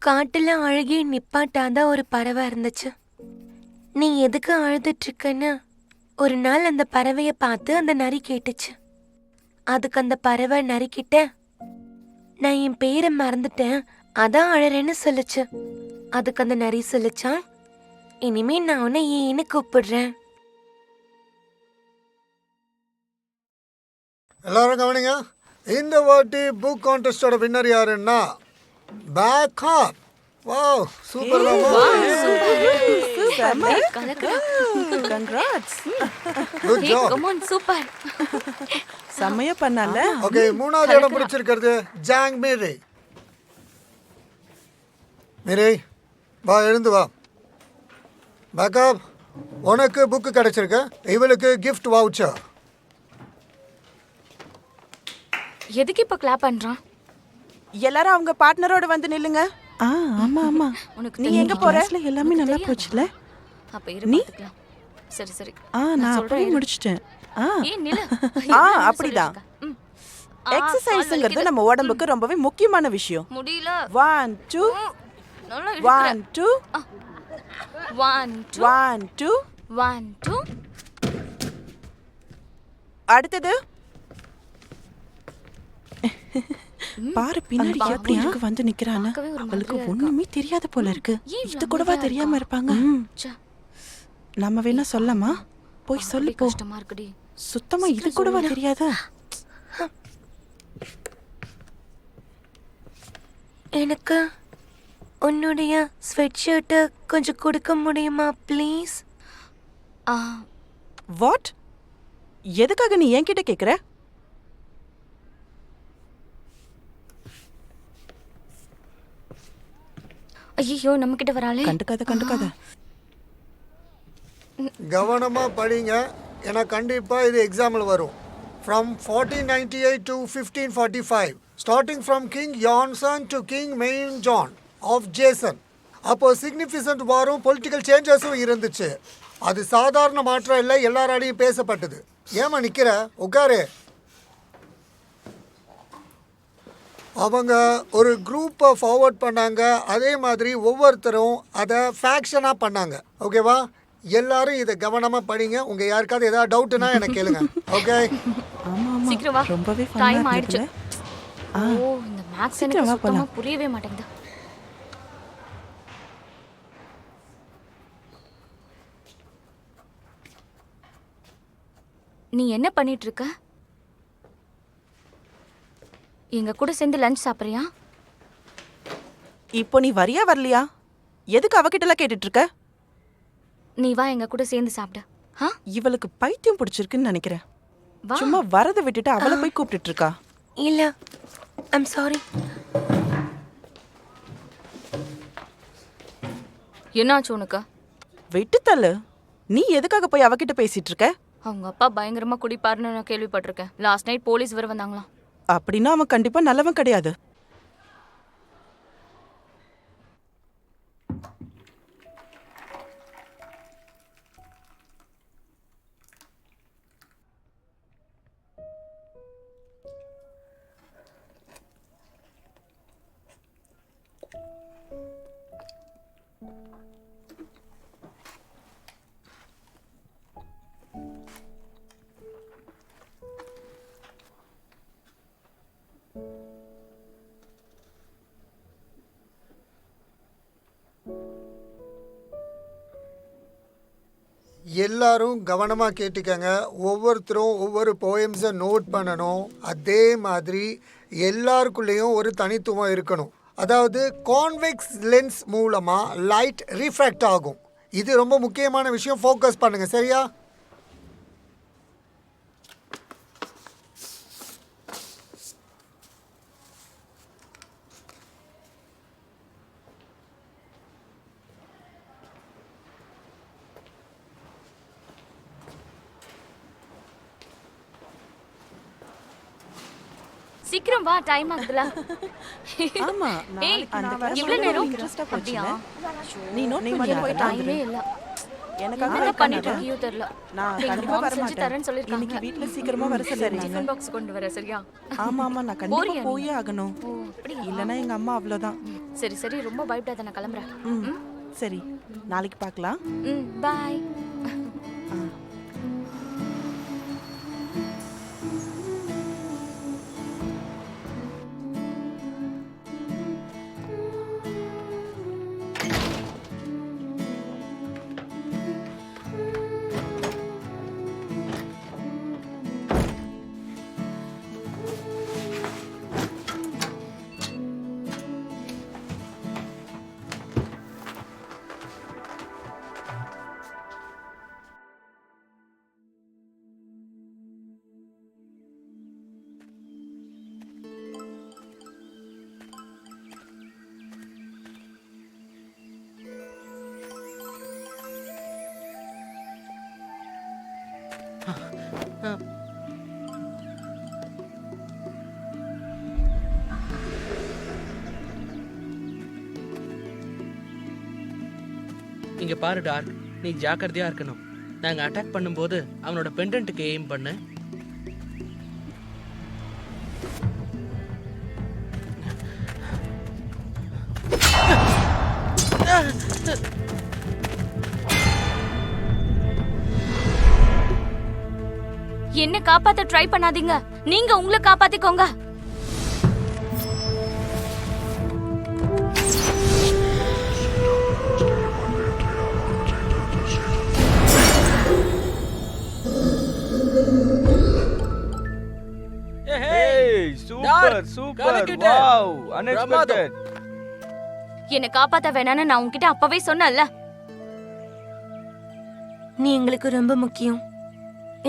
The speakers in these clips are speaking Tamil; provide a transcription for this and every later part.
காட்டுல அழுகி நிப்பாட்டாத ஒரு பறவை இருந்துச்சு. நீ எதுக்கு அழுதுட்டு இருக்கன்னு ஒரு நாள் அந்த பறவைய பார்த்து அந்த நரி கேட்டுச்சு. அதுக்கு அந்த பறவை நரிக்கிட்ட, நான் என் பேரை மறந்துட்டேன், அதான் அழறேன்னு சொல்லுச்சு. அதுக்கு அந்த நரி சொல்லுச்சான், இனிமே நான் உன்னை ஏன்னு கூப்பிடுறேன். எல்லாரும் கவனிங்க. இந்த வாட்டி புக் கான்டெஸ்டோட வின்னர் யாருன்னா backup. Wow, super congrats. Good job. Come on, super. செம்மையா பண்ணால. ஓகே, மூணாவது இடம் பிடிச்சிருக்கிறது ஜாங் மேரி. மேரி, வா, எழுந்து வா. பேக்கப், உனக்கு புக்கு கிடைச்சிருக்கு, இவளுக்கு கிஃப்ட் வவுச்சர். எதுக்கு இப்ப கிளாப் பண்றான்? எல்லாரும் அவங்க பார்ட்னரோட வந்து நில்லுங்க. ஆமா ஆமா. உனக்கு நீ எங்க போற? எல்லாமே நல்லா போச்சுல. அப்ப இரு பாத்துக்கலாம். சரி சரி. நான் அப்படியே முடிச்சிட்டேன். ஏய் நில்லு. அப்படிதான். எக்ஸசைஸ்ங்கிறது நம்ம உடம்புக்கு ரொம்பவே முக்கியமான விஷயம். முடியல. 1 2 நல்லா 1 2 1 1 2 1 2. அடுத்தது பாரு, பின்னாடி எப்படி இருக்கு வந்து நிக்கிறானே. அவளுக்கு ஒண்ணுமே தெரியாத போல இருக்கு. இது கூடவா தெரியாம இருப்பாங்க? நம்ம வேணா சொல்லமா? போய் சொல்லு போ. கஷ்டமா இருக்குடி. சுத்தமா இது கூடவா தெரியாத? எனக்கு உன்னுடைய ஸ்வெட் ஷர்ட்டை கொஞ்சம் கொடுக்க முடியுமா ப்ளீஸ்? வாட்? எதுக்காக நீ என்கிட்ட கேக்குற? ஐயோ, நம்ம கிட்ட வராளே. கண்டுக்காத. கவனமா படிங்க, ஏன்னா கண்டிப்பா இது எக்ஸாம்பிள் வரும். From 1498 to 1545, starting from King Yonson to King Main-John of Jason. அப்போ சிக்னிஃபிகண்ட் வாரும் பொலிட்டிக்கல் சேஞ்சஸும் இருந்துச்சு. அது சாதாரண மாற்றம் இல்லை, எல்லாராலையும் பேசப்பட்டது. ஏமா நிக்கிற, உட்காரு. அவங்க ஒரு குரூப்பை ஃபார்வர்ட் பண்ணாங்க, அதே மாதிரி ஒவ்வொருத்தரும் அதை ஃபேக்ஷனாக பண்ணாங்க. ஓகேவா? எல்லாரும் இதை கவனமாக படிங்க. உங்கள் யாருக்காவது ஏதாவது டவுட்டுனா எனக்கு கேளுங்க. ஓகே, சீக்கிரம் வா. ரொம்பவே டைம் ஆயிடுச்சு. ஓ, இந்த மேக்ஸ் எனக்கு சுத்தமா புரியவே மாட்டேங்குது. நீ என்ன பண்ணிட்டு இருக்க? எங்க கூட சேர்ந்து லஞ்ச் சாப்பிடுறியா? இப்போ நீ வரியா வரலையா? எதுக்கு அவகிட்டலாம் கேட்டுட்டு இருக்க? நீ வா, எங்க கூட சேர்ந்து சாப்பிடு. இவளுக்கு பைத்தியம் பிடிச்சிருக்குன்னு நினைக்கிறேன். வா. சும்மா வரத விட்டுட்டு அவளை போய் கூப்பிட்டுட்டு இருக்கா. இல்ல, ஐம் சாரி. என்னாச்சு உனக்கு? விட்டு தள்ளு. நீ எதுக்காக போய் அவகிட்ட பேசிட்டு இருக்க? அவங்க அப்பா பயங்கரமா குடிப்பாருன்னு நான் கேள்விப்பட்டிருக்கேன். லாஸ்ட் நைட் போலீஸ் வர வந்தாங்களாம். அப்படின்னா அவன் கண்டிப்பா நல்லவன் கிடையாது. எல்லாரும் கவனமாக கேட்டுக்கங்க. ஒவ்வொருத்தரும் ஒவ்வொரு போயம்ஸை நோட் பண்ணணும். அதே மாதிரி எல்லாருக்குள்ளேயும் ஒரு தனித்துவம் இருக்கணும். அதாவது கான்வெக்ஸ் லென்ஸ் மூலமாக லைட் ரிஃப்ராக்ட் ஆகும். இது ரொம்ப முக்கியமான விஷயம். ஃபோக்கஸ் பண்ணுங்க, சரியா? சீக்கிரம் வா, டைம் ஆகுதுல. ஆமா, ஏய், நாளைக்கு நான் இவ்வளவு நேரம் இன்ட்ரெஸ்டா அப்படியா? போச்சுல. நீ நோட் போய் பண்ணியா? டைமே இல்ல. எனக்காக என்ன wait பண்ணிட்டு பண்ணாத. இருக்கியோ தெரியல. நான் எங்க கண்டிப்பா mom வர செஞ்சு மாட்டேன். தரேன்னு சொல்லிருக்காங்க. இன்னைக்கு வீட்ல சீக்கிரமா வர சொல்லிருந்தாங்க. டிஃபன் பாக்ஸ் கொண்டு வர சரியா? ஆமா நான் கண்டிப்பா போறியா நீ? போயே ஆகணும். ஓ அப்படியா? இல்லனா எங்க அம்மா அவ்வளவுதான். சரி சரி ரொம்ப பயப்படாத, நான் கிளம்புறேன். ம் சரி நாளைக்கு பார்க்கலாம். பாய். இங்க பாரு டார்க், நீ ஜாக்கிரதையா இருக்கணும். நாங்க அட்டாக் பண்ணும்போது அவனோட பெண்டன்ட்டுக்கு எய்ம் பண்ணு. என்ன காப்பாத்த ட்ரை பண்ணாதீங்க, நீங்க உங்களை காப்பாத்திக்கோங்க. என்ன காப்பாத்த வேணான்னு நான் உன்கிட்ட அப்பவே சொன்னேன்ல. நீ எங்களுக்கு ரொம்ப முக்கியம்.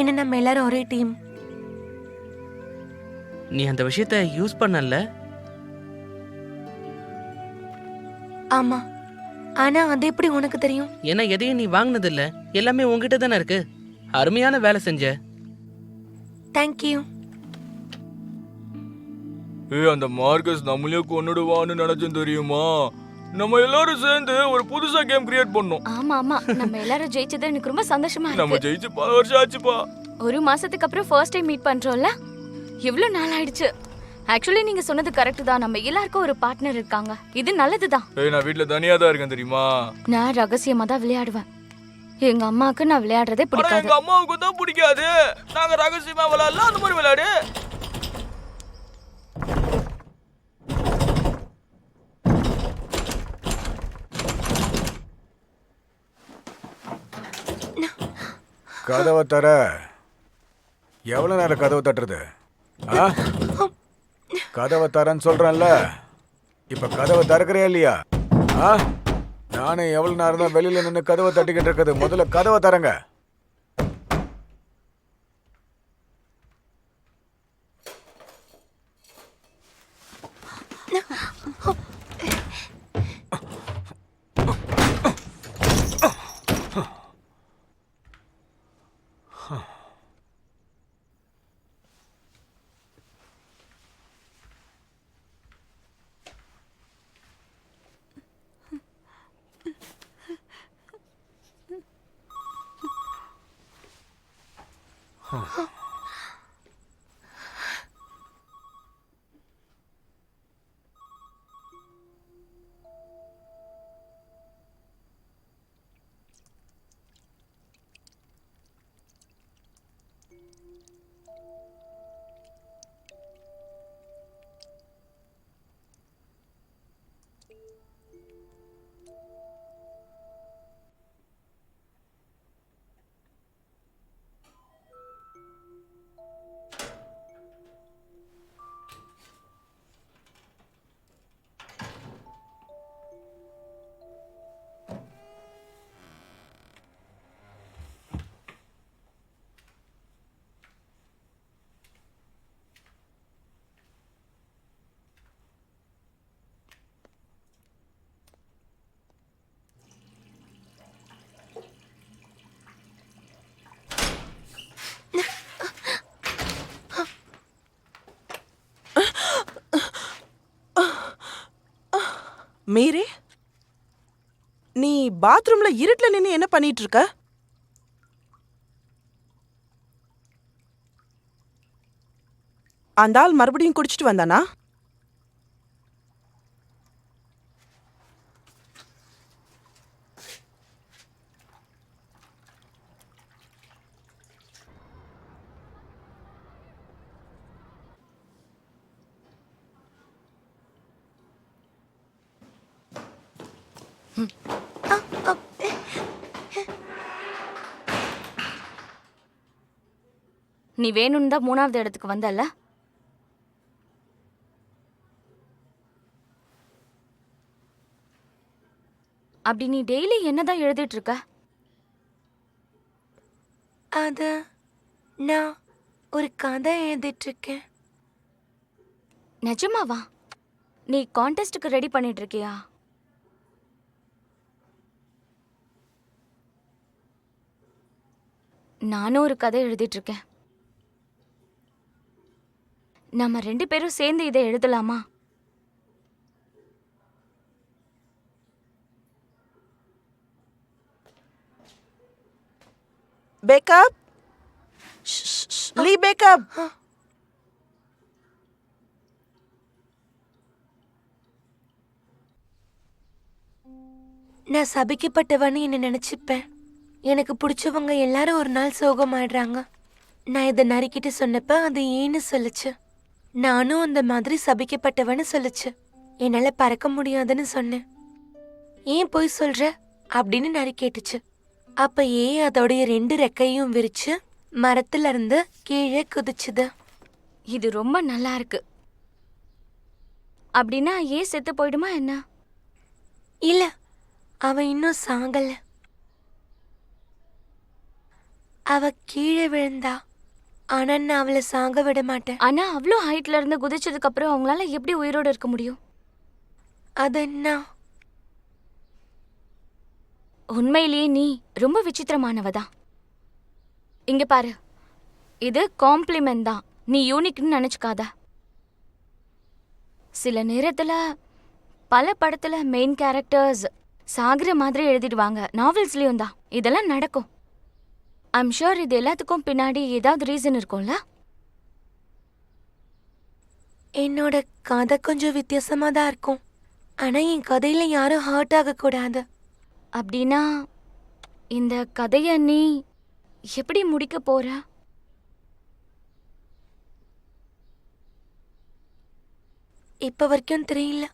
என்ன நம்ம எல்லாரும் ஒரே டீம். நீ அந்த விஷயத்த யூஸ் பண்ணல. ஆமா, ஆனா அது எப்படி உனக்கு தெரியும்? ஏன்னா எதையும் நீ வாங்கினது இல்ல, எல்லாமே உன்கிட்ட தானே இருக்கு. அருமையான வேலை செஞ்ச. தேங்க்யூ. அந்த மார்க்கஸ் நம்மளே கொன்னுடுவான்னு நினைச்சேன் தெரியுமா? நம்ம எல்லாரும் சேர்ந்து ஒரு புதுசா கேம் கிரியேட் பண்ணோம். ஆமா ஆமா, நம்ம எல்லாரும் ஜெயிச்சது எனக்கு ரொம்ப சந்தோஷமா நம்ம இருக்கு. ஜெயிச்சு 10 வருஷம் ஆச்சுப்பா. ஒரு மாசத்துக்கு அப்புறம் ஃபர்ஸ்ட் டைம் மீட் பண்றோம்ல, எவ்வளவு நாள் ஆயிடுச்சு. ஆக்சுவலி நீங்க சொன்னது கரெக்ட் தான், நம்ம எல்லாருக்கும் ஒரு பார்ட்னர் இருக்காங்க, இது நல்லதுதான். நான் வீட்ல தனியா தான் இருக்கேன் தெரியுமா? நான் ரகசியமா தான் விளையாடுவேன். எங்க அம்மாக்கு நான் விளையாடுறதே ஆனா பிடிக்காது. எங்க அம்மாவுக்கு தான் பிடிக்காது. நாங்க ரகசியமா விளையாடலாம், அந்த மாதிரி விளையாடு. கதவை தர. எவ்வளவு நேரம் கதவை தட்டுறது? கதவை தரேன்னு சொல்றேன்ல, இப்ப கதவை திறக்கிறியா இல்லையா? நானே எவ்வளவு நேரம் தான் வெளியில நின்று கதவை தட்டிக்கிட்டு இருக்குது. முதல்ல கதவை தரங்க. மேரி, நீ பாத்ரூம்ல இருட்டுல நின்னு என்ன பண்ணிட்டு இருக்க? அந்த ஆள் மறுபடியும் குடிச்சிட்டு வந்தானா? நீ வேணும்னு தான் 3வது இடத்துக்கு வந்தல்ல? அப்படி நீ டெய்லி என்னதான் எழுதிட்டு இருக்க? அது நான் ஒரு கதை எழுதிட்டு இருக்கேன். நிஜமாவா? நீ கான்டெஸ்ட்டுக்கு ரெடி பண்ணிட்டு இருக்கியா? நானும் ஒரு கதை எழுதிட்டு இருக்கேன். நம்ம 2 பேரும் சேர்ந்து இதை எழுதலாமா? பேக்கப் லீ பேக்கப். நான் சபிக்கப்பட்டவன்னு என்ன நினைச்சுப்பேன். எனக்கு பிடிச்சவங்க எல்லாரும் ஒரு நாள் சோகமாயிடுறாங்க. நான் இதை நறுக்கிட்டு சொன்னப்ப அது ஏன்னு சொல்லுச்சு. நானும் அந்த மாதிரி சபிக்கப்பட்டவன்னு சொல்லுச்சு. என்னால பறக்க முடியாதுன்னு சொன்னேன். ஏன் போய் சொல்ற அப்படின்னு நரி கேட்டுச்சு. அப்ப அதோடைய 2 ரெக்கையும் விரிச்சு மரத்துல இருந்து கீழே குதிச்சுது. இது ரொம்ப நல்லா இருக்கு. அப்படின்னா செத்து போயிடுமா என்ன? இல்ல, அவ இன்னும் சாகல. அவ கீழே விழுந்தா. ஆனா நான் அவளை சாக விட மாட்டேன். ஆனா அவ்வளோ ஹைட்ல இருந்து குதிச்சதுக்கு அப்புறம் அவங்களால எப்படி உயிரோட இருக்க முடியும்? அது நான் உண்மையிலேயே நீ ரொம்ப விசித்திரமானவதான். இங்க பாரு, இது காம்ப்ளிமெண்ட் தான். நீ யூனிக்னு நினைச்சுக்காத. சில நேரத்துல பல படத்துல மெயின் கேரக்டர்ஸ் சாகுற மாதிரி எழுதிடுவாங்க. நாவல்ஸ்லயும் தான் இதெல்லாம் நடக்கும். ஐம் ஷூர் இது எல்லாத்துக்கும் பின்னாடி ஏதாவது ரீசன் இருக்கும்ல? என்னோட கதை கொஞ்சம் வித்தியாசமா தான் இருக்கும். ஆனா என் கதையில யாரும் ஹர்ட் ஆகக்கூடாது. அப்படின்னா இந்த கதைய நீ எப்படி முடிக்க போற? இப்ப வரைக்கும் தெரியல.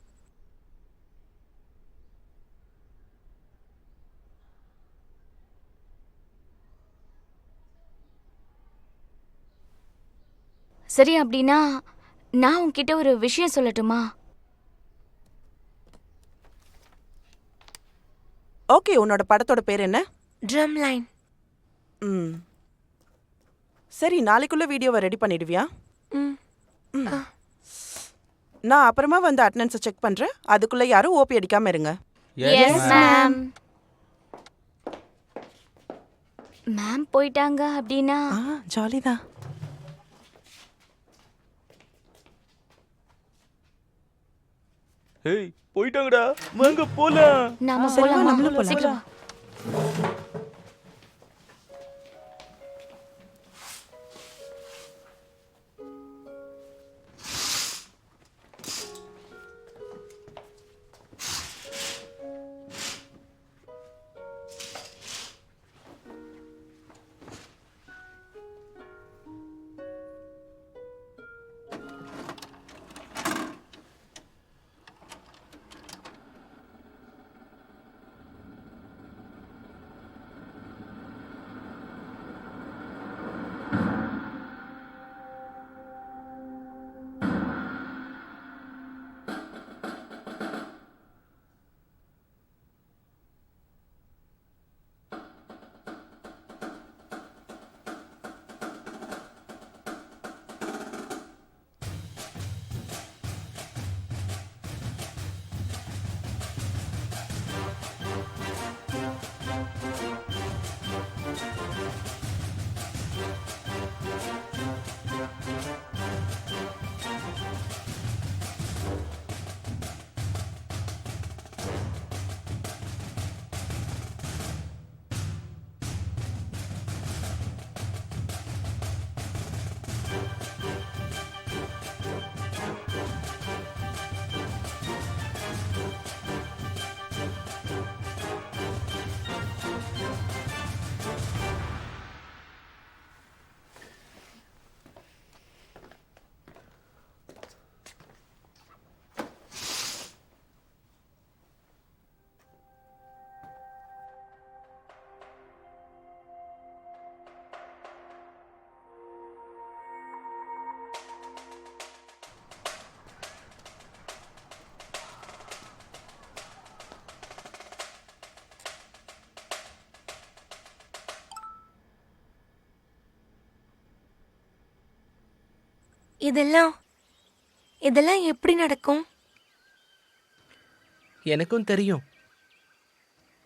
சரி, அப்படின்னா நான் உன்கிட்ட ஒரு விஷயம் சொல்லட்டுமா? ஓகே, உன்னோட படத்தோட பேர் என்ன? Drum line. ம், சரி, நாளைக்குள்ள வீடியோவை ரெடி பண்ணிடுவியா? ம். நான் அப்புறமா வந்து அட்டெண்டன்ஸை செக் பண்றேன். அதுக்குள்ள யாரும் ஓபி அடிக்காம இருங்க. Yes ma'am. மேம் போயிட்டாங்க அப்படின்னா ஜாலிதான். ஏய் போயிட்டாங்கடா, வாங்க போலாம். நாம சரி, வா, போலாமா? நம்மளும் போலாம். சீக்கிரம் வா. இதெல்லாம் இதெல்லாம் எப்படி நடக்கும்? எனக்கும் தெரியும்.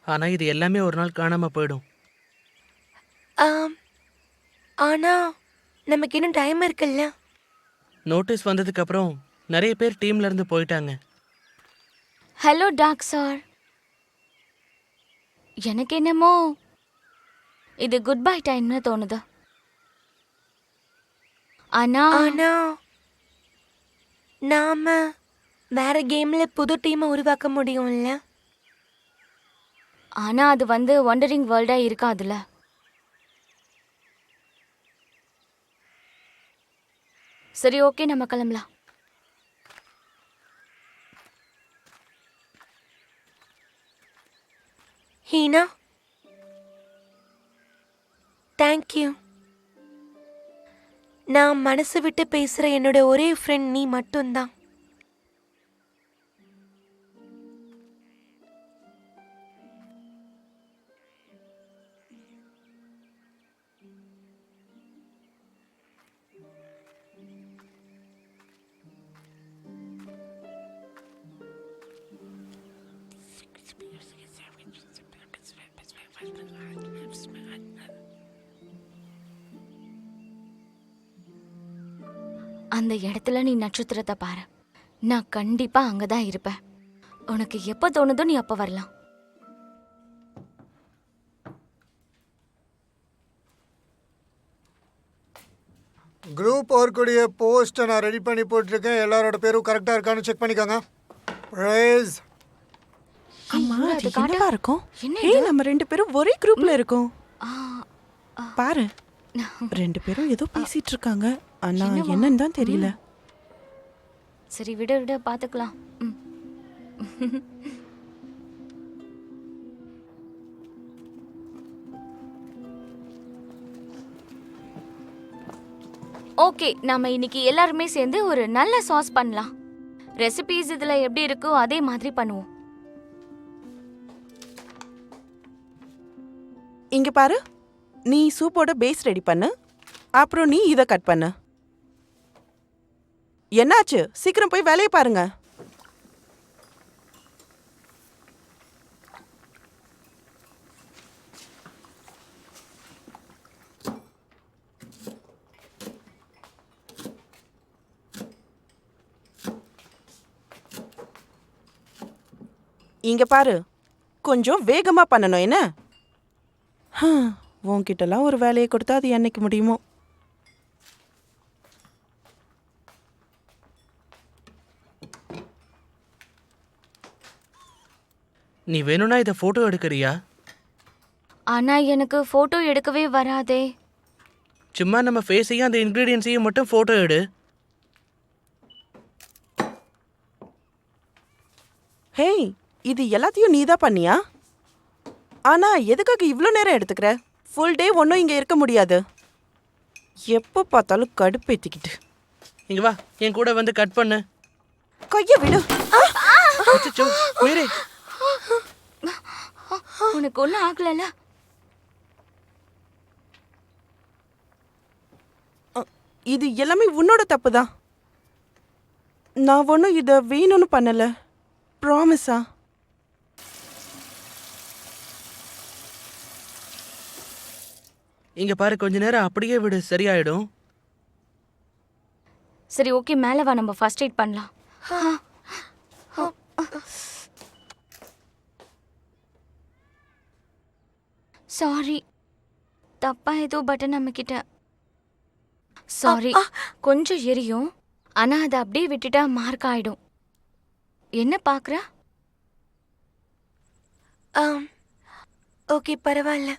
ஆனா இது எல்லாமே ஒரு நாள் காணாம போயிடும். ஆம், ஆனா நமக்கு இன்னும் டைம் இருக்குல்ல. நோட்டீஸ் வந்ததுக்கு அப்புறம் நிறைய பேர் டீம்ல இருந்து போயிட்டாங்க. Hello doc sir. எனக்கு என்னமோ இது குட் பை டைம்னு தோணுது. ஆனா ஆனா நாம வேற கேம்ல புது டீமை உருவாக்க முடியும்ல. ஆனா அது ஒண்டரிங் வேர்ல்டா இருக்காதுல்ல. சரி, ஓகே, நம்ம கிளம்பலாம். ஹீனா, தேங்க்யூ. நான் மனசு விட்டு பேசுற என்னோட ஒரே ஃப்ரெண்ட் நீ மட்டும்தான். அந்த இடத்துல நீ நட்சத்திரத்தை பாரு. நான் கண்டிப்பா அங்கதான் இருப்பேன். உனக்கு எப்ப தோணுதோ நீ அப்ப வரலாம். குரூப் ஒர்க்குடைய போஸ்ட்டை நான் ரெடி பண்ணி போட்டிருக்கேன். எல்லாரோட பேரும் கரெக்டாக இருக்கான்னு செக் பண்ணிக்கோங்க. ப்ரைஸ். அம்மா, இங்க அது அது காட்டு. என்னவா இருக்கும்? என்ன ஏய், நம்ம 2 பேரும் ஒரே குரூப்ல இருக்கோம். ஆ, பாரு, 2 பேரும் ஏதோ பேசிட்டு இருக்காங்க. ஆனா என்னவா? என்னன்னு தான் தெரியல. சரி, விட பாத்துக்கலாம். ஓகே, நாம இன்னைக்கு எல்லாருமே சேர்ந்து ஒரு நல்ல சாஸ் பண்ணலாம். ரெசிபீஸ் இதுல எப்படி இருக்கோ அதே மாதிரி பண்ணுவோம். இங்க பாரு, நீ சூப்போட பேஸ் ரெடி பண்ணு. அப்புறம் நீ இத கட் பண்ணு. என்னாச்சு? சீக்கிரம் போய் வேலையை பாருங்க. இங்க பாரு, கொஞ்சம் வேகமா பண்ணணும் என்ன? உன்கிட்டலாம் ஒரு வேலையை கொடுத்தா அது என்னைக்கு முடியுமோ? நீ வேணும்னா இதை போட்டோ எடுக்கிறியா? ஆனா எனக்கு போட்டோ எடுக்கவே வராதே. சும்மா நம்ம ஃபேஸையும் அந்த இன்க்ரீடியன்ஸையும் மட்டும் போட்டோ எடு. ஹேய், இது எல்லாத்தையும் நீதான் பண்ணியா? ஆனா எதுக்காக இவ்ளோ நேரம் எடுத்துக்கிற? ஃபுல் டே ஒன்றும் இங்க இருக்க முடியாது. எப்போ பார்த்தாலும் கடுப்பேத்திக்கிட்டு. இங்க வா, என் கூட வந்து கட் பண்ணு. கைய விடு. அச்சச்சோ, உயிரே. உனக்கு ஒன்றும் ஆகலல்ல? இது எல்லாமே உன்னோட தப்பு தான். நான் ஒன்றும் இதை வேணும்னு பண்ணல. ப்ராமிஸா? இங்க பாரு, கொஞ்ச நேரம் அப்படியே விடு, சரியாயிடும். சரி, ஓகே, மேலே வா, நம்ம ஃபர்ஸ்ட் எய்ட் பண்ணலாம். சாரி, தப்பா ஏதோ பட்டன் நம்மக்கிட்ட. சாரி, கொஞ்சம் எரியும். ஆனா அதை அப்படியே விட்டுட்டா மார்க் ஆயிடும். என்ன பாக்குற? ஓகே, பரவாயில்ல.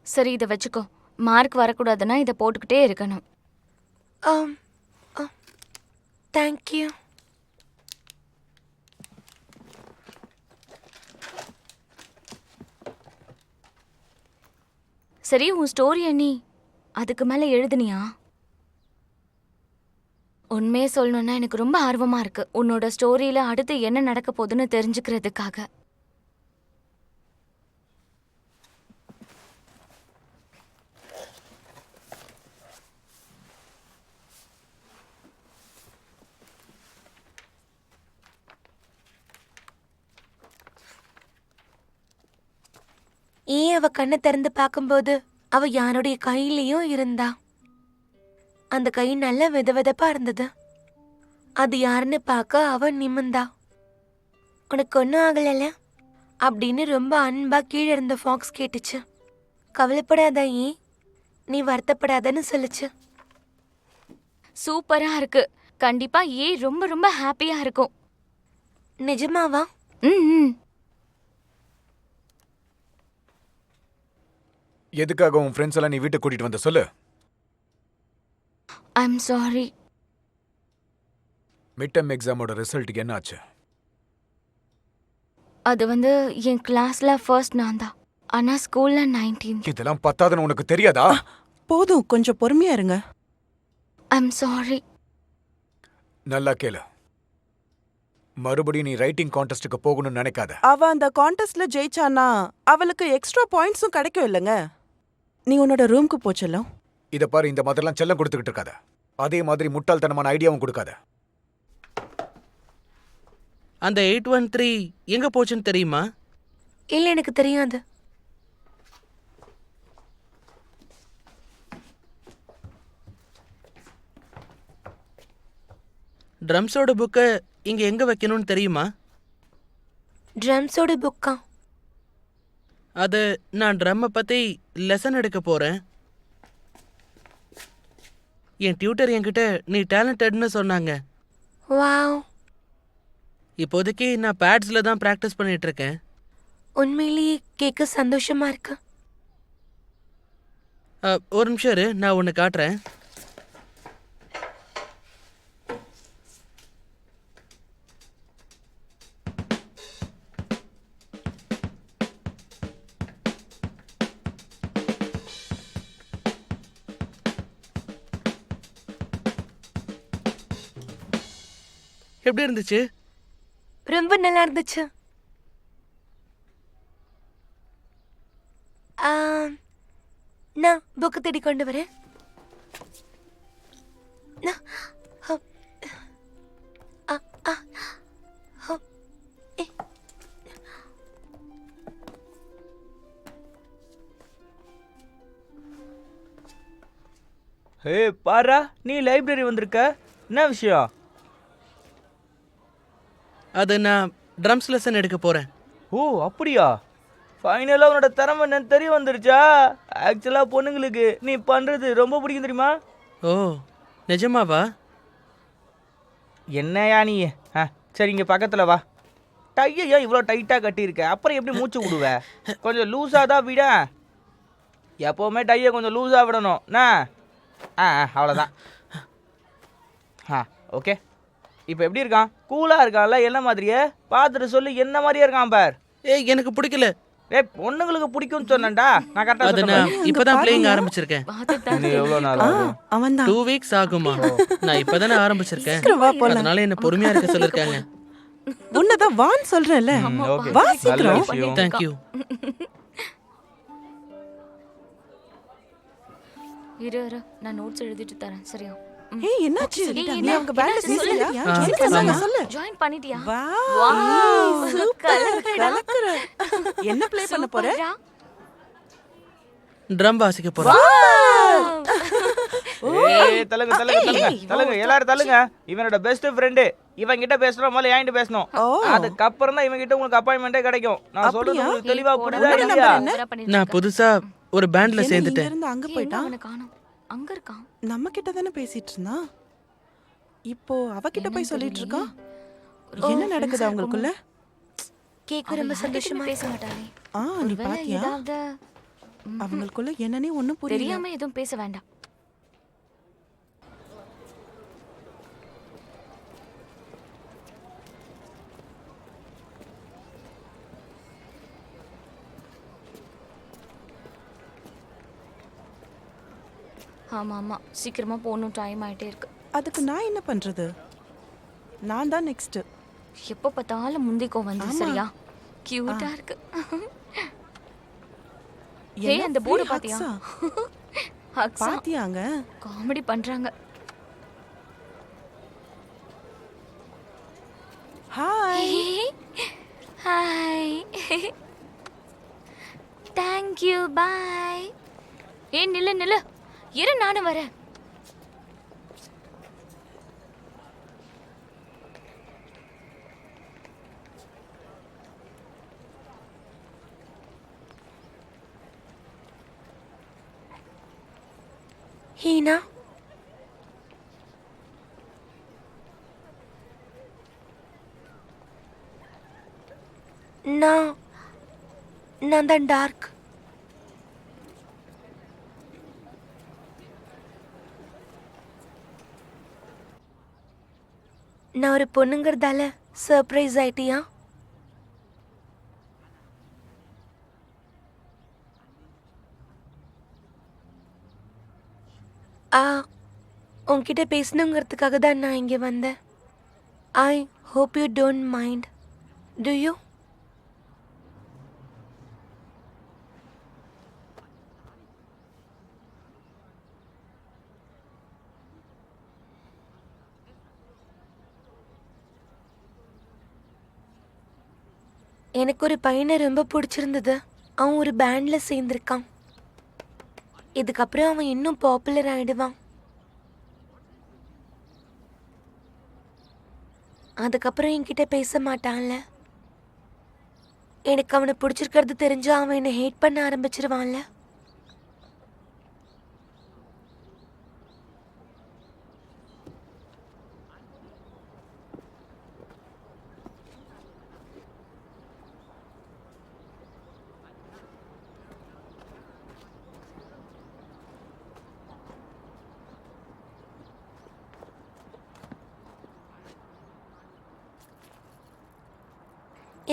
சரி, இதை வச்சுக்கோ. மார்க் வரக்கூடாதுன்னா இதை போட்டுக்கிட்டே இருக்கணும். தேங்க்யூ. சரி, உன் ஸ்டோரியை நீ அதுக்கு மேலே எழுதுனியா? உண்மையே சொல்லணும்னா எனக்கு ரொம்ப ஆர்வமா இருக்கு உன்னோட ஸ்டோரியில அடுத்து என்ன நடக்க போகுதுன்னு தெரிஞ்சுக்கிறதுக்காக. ஏன் அவ கண்ணை திறந்து பார்க்கும்போது அவ யாருடைய கையிலயும் இருந்தா. அந்த கை நல்ல விதவிதப்பா இருந்தது. அது யாருன்னு பார்க்க அவ நிமிந்தா. உனக்கு ஒன்றும் ஆகலைல்ல அப்படின்னு ரொம்ப அன்பா கீழே இருந்த ஃபாக்ஸ் கேட்டுச்சு. கவலைப்படாத ஏன், நீ வருத்தப்படாதன்னு சொல்லுச்சு. சூப்பரா இருக்கு. கண்டிப்பா ரொம்ப ரொம்ப ஹாப்பியா இருக்கும். நிஜமாவா? ம். எதுக்காக உன் ஃப்ரெண்ட்ஸ் எல்லாம் நீ வீட்டுக்கு கூட்டிட்டு வந்த சொல்லு. I'm sorry. மிட் டர்ம் எக்ஸாமோட ரிசல்ட்டுக்கு என்ன ஆச்சு? அது என் கிளாஸ்ல ஃபர்ஸ்ட் நான் தான். ஆனா ஸ்கூல்ல 19th. இதெல்லாம் பத்தாதுன்னு உனக்கு தெரியாதா? போதும், கொஞ்சம் பொறுமையா இருங்க. I'm sorry. நல்லா கேளு. மறுபடியும் நீ ரைட்டிங் கான்டெஸ்ட்டுக்கு போகணும்னு நினைக்காத. அவ அந்த கான்டெஸ்ட்ல ஜெயிச்சானா அவளுக்கு எக்ஸ்ட்ரா பாயிண்ட்ஸும் கிடைக்கும் இல்லைங்க. நீ உன்னோட ரூம்க்கு போச்செல்லாம். இத பாரு, இந்த மாதிரிலாம் செல்லம் கொடுத்துக்கிட்டு இருக்காத. அதே மாதிரி முட்டாள்தனமான ஐடியாவும் கொடுக்காத. அந்த 813 எங்க போச்சுன்னு தெரியுமா? இல்லை, எனக்கு தெரியாது. ட்ரம்ஸோட புக்கை இங்க எங்க வைக்கணும்னு தெரியுமா? ட்ரம்ஸோட புக்கா? அது நான் ட்ரம்மை பத்தி லெசன் எடுக்க போறேன். என் டியூட்டர் என்கிட்ட நீ டேலண்டட்னு சொன்னாங்க. வாவ், இப்போதைக்கு நான் பேட்ஸ்ல தான் ப்ராக்டிஸ் பண்ணிட்டு இருக்கேன். உண்மையிலேயே கேட்க சந்தோஷமா இருக்கு. ஒரு நிமிஷம் இரு, நான் ஒன்று காட்டுறேன். எப்படி இருந்துச்சு? ரொம்ப நல்லா இருந்துச்சு. நான் புக்கு தேடி கொண்டு வரேன். ஹே பாரா, நீ லைப்ரரி வந்திருக்க, என்ன விஷயம்? அது நான் ட்ரம்ஸ் லெசன் எடுக்க போறேன். ஓ அப்படியா? ஃபைனலாக உன்னோட திறமை என்னன்னு தெரிய வந்துருச்சா? ஆக்சுவலாக பொண்ணுங்களுக்கு நீ பண்ணுறது ரொம்ப பிடிக்கும் தெரியுமா? ஓ நிஜமாவா? என்னையா நீ? சரி இங்கே பக்கத்தில் வா. டையை ஏன் இவ்வளோ டைட்டாக கட்டியிருக்க? அப்புறம் எப்படி மூச்சு விடுவ? கொஞ்சம் லூஸாக தான் விட. எப்போவுமே டையை கொஞ்சம் லூஸாக விடணும். அவ்வளோதான். ஓகே. இப்போ எப்படி இருக்கான்? கூலாக இருக்கான்ல? என்ன மாதிரியே? பார்த்துட்டு சொல்லி என்ன மாதிரியே இருக்கான் பார். ஏய் எனக்கு பிடிக்கல. பொண்ணுங்களுக்கு பிடிக்கும்னு சொன்னேன்டா. நான் கரெக்டாக அது நான் இப்பதான் பிளேயிங் ஆரம்பிச்சிருக்கேன். எவ்வளோ நாள் ஆகும்? அவன்தான் 2 weeks ஆகுமா? நான் இப்பதானே ஆரம்பிச்சிருக்கேன். சீக்கிரம் வா போலாம். அதனால என்ன பொறுமையா இருக்க சொல்லிருக்காங்க. உன்னதான் வான்னு சொல்றேன்ல. ஓகே. வா நல்ல சீக்கிரம். விஷயம். தேங்க்யூ. இரு நான் நோட்ஸ் எழுதிட்டு தரேன். சரியா? ஏய் என்னாச்சு? ஏய், நீ அவங்க பேட்ல என்னாச்சு? சேர்ந்தியா? ஆ, சொல்லு ஆமா. சொல்லு. ஜாயின் பண்ணிட்டியா? Wow, super. கலக்குற. என்ன ப்ளே பண்ண போற? சூப்பர்டா. ட்ரம் வாசிக்க போறேன். தலங்க எல்லாரும் தள்ளுங்க. இவனோட பெஸ்ட் ஃப்ரெண்டு. இவன் கிட்ட பேசணும், முதல்ல என்கிட்ட பேசணும். அதுக்கப்புறம் தான் இவன் கிட்ட உங்களுக்கு அப்பாயின்மெண்டே கிடைக்கும். நான் சொல்றது உங்களுக்கு தெளிவா புரியுதா இல்லையா? நான் புதுசா ஒரு பேண்ட்ல இங்க சேர்ந்துட்டேன். இருந்து அங்க போயிட்டான். அவனை காணோம். அங்க இருக்கான். நம்ம கிட்ட தானே பேசிட்டு இருந்தான். இப்போ அவகிட்ட போய் சொல்லிட்டு இருக்கான். என்ன நடக்குது அவங்களுக்குள்ள? கேட்க ரொம்ப சந்தோஷமா பேச மாட்டானே. நீ ஒருவேளை பாத்தியா? ஏதாவது அவங்களுக்குள்ள என்னன்னே ஒண்ணும் புரியல. தெரியாம எதுவும் பேச வேண்டாம். ஆமா சீக்கிரமா போகணும், டைம் ஆயிட்டே இருக்கு. அதுக்கு நான் என்ன பண்றது? நான் தான் நெக்ஸ்ட். எப்ப பார்த்தாலும் முந்திக்கோ வந்து ஆமா. சரியா? கியூட்டா இருக்கு. என்ன ஏய் அந்த போர்டு free பாத்தியா? hugs-ஆ? ஹக்ஸா? பாத்தியாங்க? காமெடி பண்றாங்க. Hi. Hi. Thank thank you bye. ஏய் நில்லு நில்லு, இரு நானும் வரேன். ஹீனா, நான் தான் டார்க். நான் ஒரு பொண்ணுங்கிறதால சர்ப்ரைஸ் ஆயிட்டியா? உன்கிட்ட பேசணுங்கிறதுக்காக தான் நான் இங்கே வந்தேன். I hope you don't mind. To you? எனக்கு ஒரு பையனை ரொம்ப பிடிச்சிருந்தது. அவன் ஒரு பேண்டில் சேர்ந்துருக்கான். இதுக்கப்புறம் அவன் இன்னும் பாப்புலர் ஆயிடுவான். அதுக்கப்புறம் என்கிட்ட பேச மாட்டான்ல. எனக்கு அவனை பிடிச்சிருக்கிறது தெரிஞ்சா அவன் என்னை ஹேட் பண்ண ஆரம்பிச்சிருவான்ல.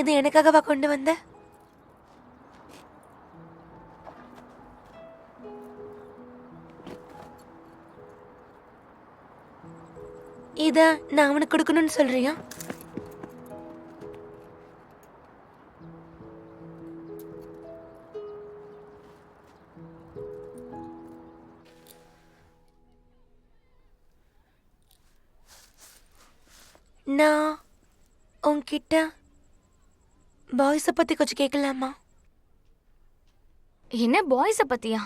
இது எனக்காகவா கொண்டு வந்த? இத நான் அவனுக்கு கொடுக்கணும்னு சொல்றியா? நான் உன்கிட்ட பாய்ஸை பத்தி கொஞ்சம் கேட்கலாமா? என்ன பாய்ஸ பத்தியா?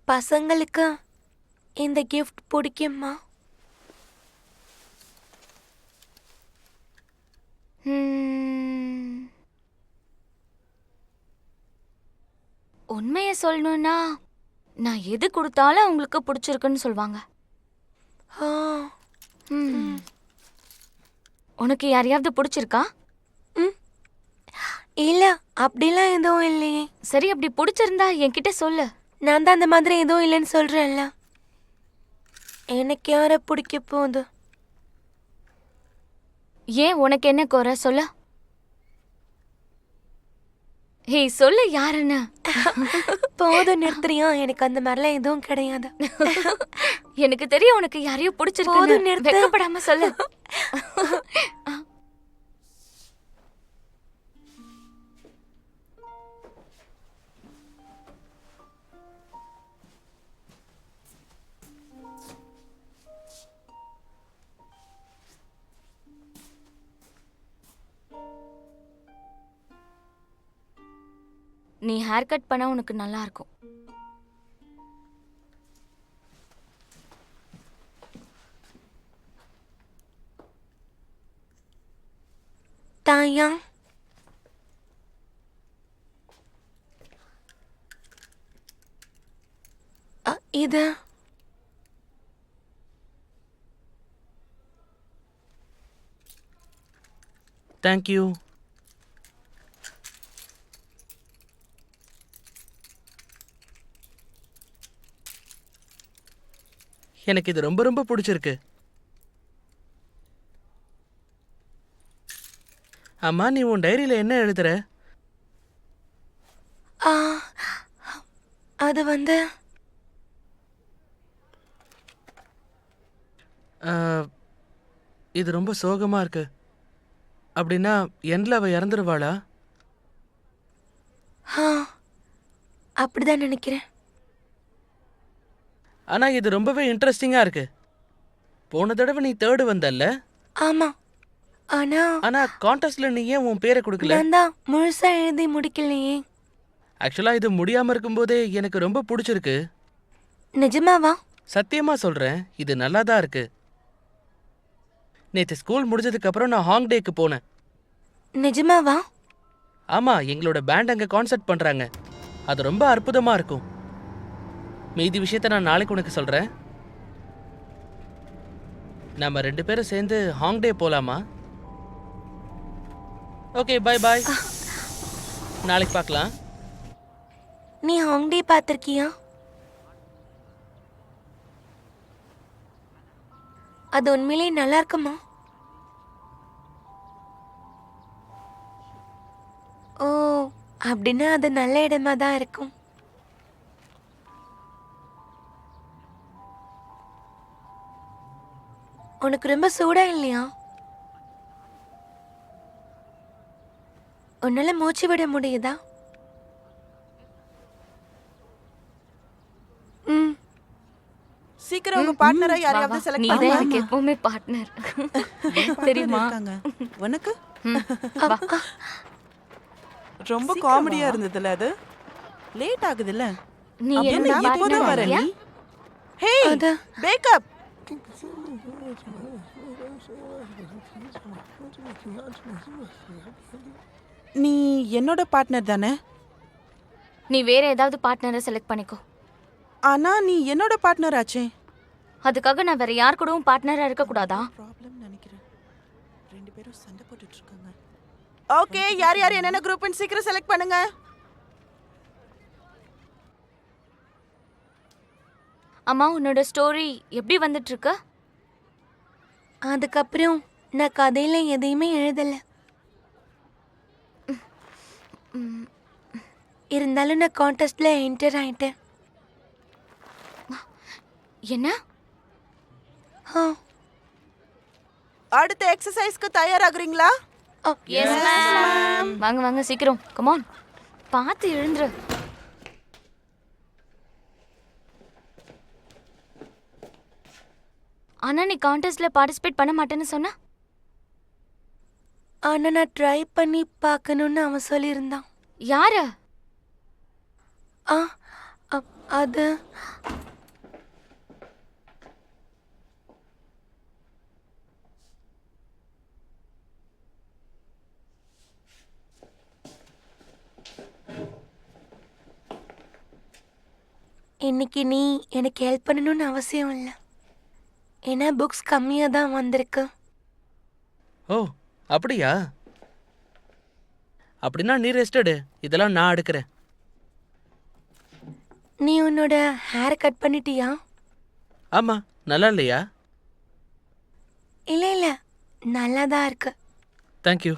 பசங்களுக்கு இந்த கிஃப்ட் பிடிக்குமா? உண்மையை சொல்லணும்னா நான் எது கொடுத்தாலும் அவங்களுக்கு பிடிச்சிருக்குன்னு சொல்லுவாங்க. ஆ, உனக்கு யாரையாவது பிடிச்சிருக்கா? இல்ல அப்படிலாம் எதுவும் இல்லையே. சரி, அப்படி பிடிச்சிருந்தா என்கிட்ட சொல்லு. நான் தான் அந்த மாதிரி எதுவும் இல்லைன்னு சொல்றேன்ல. எனக்கு யாரை பிடிக்க போகுது? ஏன் உனக்கு என்ன குறை சொல்லு? ஹேய் சொல்லு யாருன்னு. போதும் நிறுத்துறியா? எனக்கு அந்த மாதிரிலாம் எதுவும் கிடையாது. எனக்கு தெரியும் உனக்கு யாரையும் போதும் பிடிச்சிருக்கு. நிறுத்து. வெக்கப்படாம சொல்லு. நீ ஹேர் கட் பண்ணா உனக்கு நல்லா இருக்கும். தாயா, இது தேங்க்யூ. எனக்கு இது ரொம்ப ரொம்ப பிடிச்சிருக்கு. அம்மா, நீ உன் டைரியில என்ன எழுதுற? ஆ, அது வந்து ஆ, இது ரொம்ப சோகமா இருக்கு. அப்படின்னா எண்ட்ல அவ இறந்துருவாளா? அப்படிதான் நினைக்கிறேன். ஆனா இது ரொம்பவே இன்ட்ரெஸ்டிங்கா இருக்கு. போன தடவை நீ தேர்டு வந்தல்ல? ஆமா, ஆனா ஆனா கான்டெஸ்ட்ல நீ ஏன் உன் பேரை கொடுக்கல? நான் தான் முழுசா எழுதி முடிக்கலையே. ஆக்சுவலா இது முடியாம இருக்கும்போதே எனக்கு ரொம்ப பிடிச்சிருக்கு. நிஜமாவா? சத்தியமா சொல்றேன், இது நல்லா தான் இருக்கு. நேத்து ஸ்கூல் முடிஞ்சதுக்கு அப்புறம் நான் ஹாங்டேக்கு போனேன். நிஜமாவா? ஆமா, எங்களோட பேண்ட் அங்க கான்சர்ட் பண்றாங்க. அது ரொம்ப அற்புதமா இருக்கும். மீதி விஷயத்த நான் நாளைக்கு உனக்கு சொல்றேன். நம்ம 2 பேரும் சேர்ந்து ஹாங்டே போலாமா? Okay, bye bye. நாளைக்கு பார்க்கலாம். நீ ஹாங்டே பார்த்திருக்கியா? அது உண்மையிலேயே நல்லா இருக்குமா? ஓ, அப்படின்னா அது நல்ல இடமா தான் இருக்கும். உனக்கு ரொம்ப சூடா இல்லையா? உன்னால மூச்சு விட முடியுதா? ம். சீக்கிரம் உங்க பார்ட்னரா வா, யாரையாவது வா. செலக்ட் நீதான் பண்ணுங்க. எனக்கு எப்பவுமே பார்ட்னர். தெரியுமா? இருக்காங்க. உனக்கு வா. ரொம்ப காமெடியா இருந்ததுல அது. லேட் ஆகுதுல்ல. நீ என்ன என்னோட இப்போதான் வர பார்ட்னர் நீ? ஹேய், அது பேக்கப். நீ என்னோட பார்ட்னர் தானே? நீ வேற ஏதாவது பார்ட்னரை செலக்ட் பண்ணிக்கோ. ஆனா நீ என்னோட பார்ட்னர் ஆச்சே. அதுக்காக நான் வேற யார் கூடவும் பார்ட்னரா இருக்க கூடாதா? ப்ராப்ளம் நினைக்கிறேன். 2 பேரும் சண்டை போட்டுட்டு இருக்காங்க. ஓகே, யார் யார் என்னென்ன குரூப்னு சீக்கிரம் செலக்ட் பண்ணுங்க. அம்மா, உன்னோட ஸ்டோரி எப்படி வந்துட்டு இருக்கு? அதுக்கப்புறம் நான் கதையில எதையுமே எழுதல. இருந்தாலும் நான் கான்டெஸ்ட்ல என்டர் ஆயிட்டேன். என்ன? ஆ, அடுத்த எக்ஸசைஸ்க்கு தயாராகுறீங்களா? ஆ, எஸ் மேம். வாங்க வாங்க சீக்கிரம். Come on. பார்த்து எழுந்துரு. ஆனா நீ கான்டெஸ்ட்ல பார்ட்டிசிபேட் பண்ண மாட்டேன்னு சொன்ன. ஆனா நான் ட்ரை பண்ணி பார்க்கணும்னு அவன் சொல்லியிருந்தான். யாரு? ஆ, அது இன்னைக்கு நீ எனக்கு ஹெல்ப் பண்ணணும்னு அவசியம் இல்லை. ஏன்னா புக்ஸ் கம்மியாக தான் வந்திருக்கு. ஓ, அப்படியா? அப்படின்னா நீ ரெஸ்ட் எடு, இதெல்லாம் நான் எடுக்கிறேன். நீ உன்னோட ஹேர் கட் பண்ணிட்டியா? ஆமா, நல்லா இல்லையா? இல்லை இல்லை, நல்லா தான் இருக்கு. தேங்க்யூ.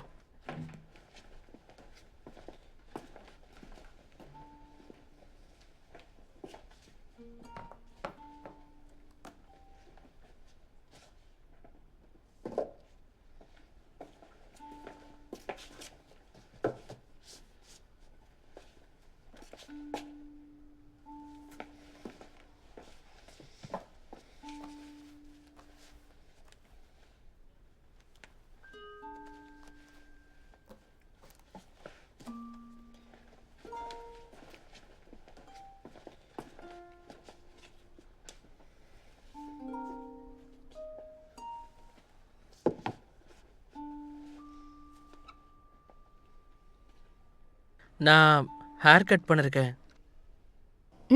நான் ஹேர் கட் பண்ணிருக்கேன்.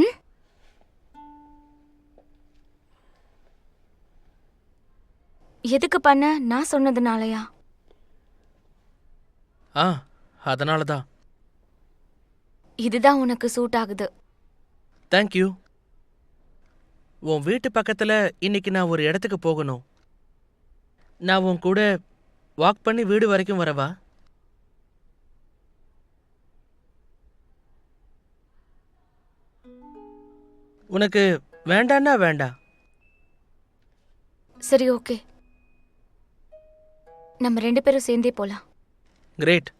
ம்? எதுக்கு பண்ண? நான் சொன்னதுனாலயா? ஆ, அதனால தான். இதுதான் உனக்கு சூட் ஆகுது. தேங்க்யூ. உன் வீட்டு பக்கத்துல இன்னைக்கு நான் ஒரு இடத்துக்கு போகணும். நான் உன் கூட வாக் பண்ணி வீடு வரைக்கும் வரவா? உனக்கு வேண்டான்னா வேண்டாம். சரி, ஓகே. நம்ம 2 பேரும் சேர்ந்தே போலாம். கிரேட்.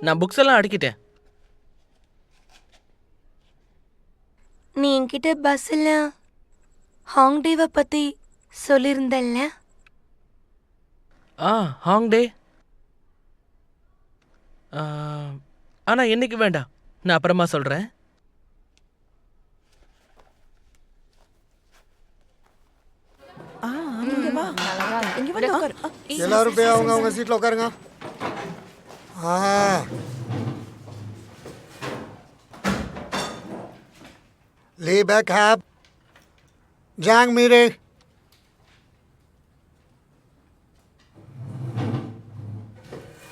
நான் புக்ஸ் எல்லாம் அடுக்கிட்டேன். நீ என்கிட்ட பஸ்ஸில் ஹாங்டேவை பற்றி சொல்லியிருந்தல்ல? ஹாங்டே. ஆனா இன்னைக்கு வேண்டாம், நான் அப்புறமா சொல்றேன். இங்க வா. இங்க வந்து உட்காரு. எல்லாரும் போய் அவங்க சீட்டில் உட்காருங்க. லே பேக் ஹேப் ஜாங் மீரே.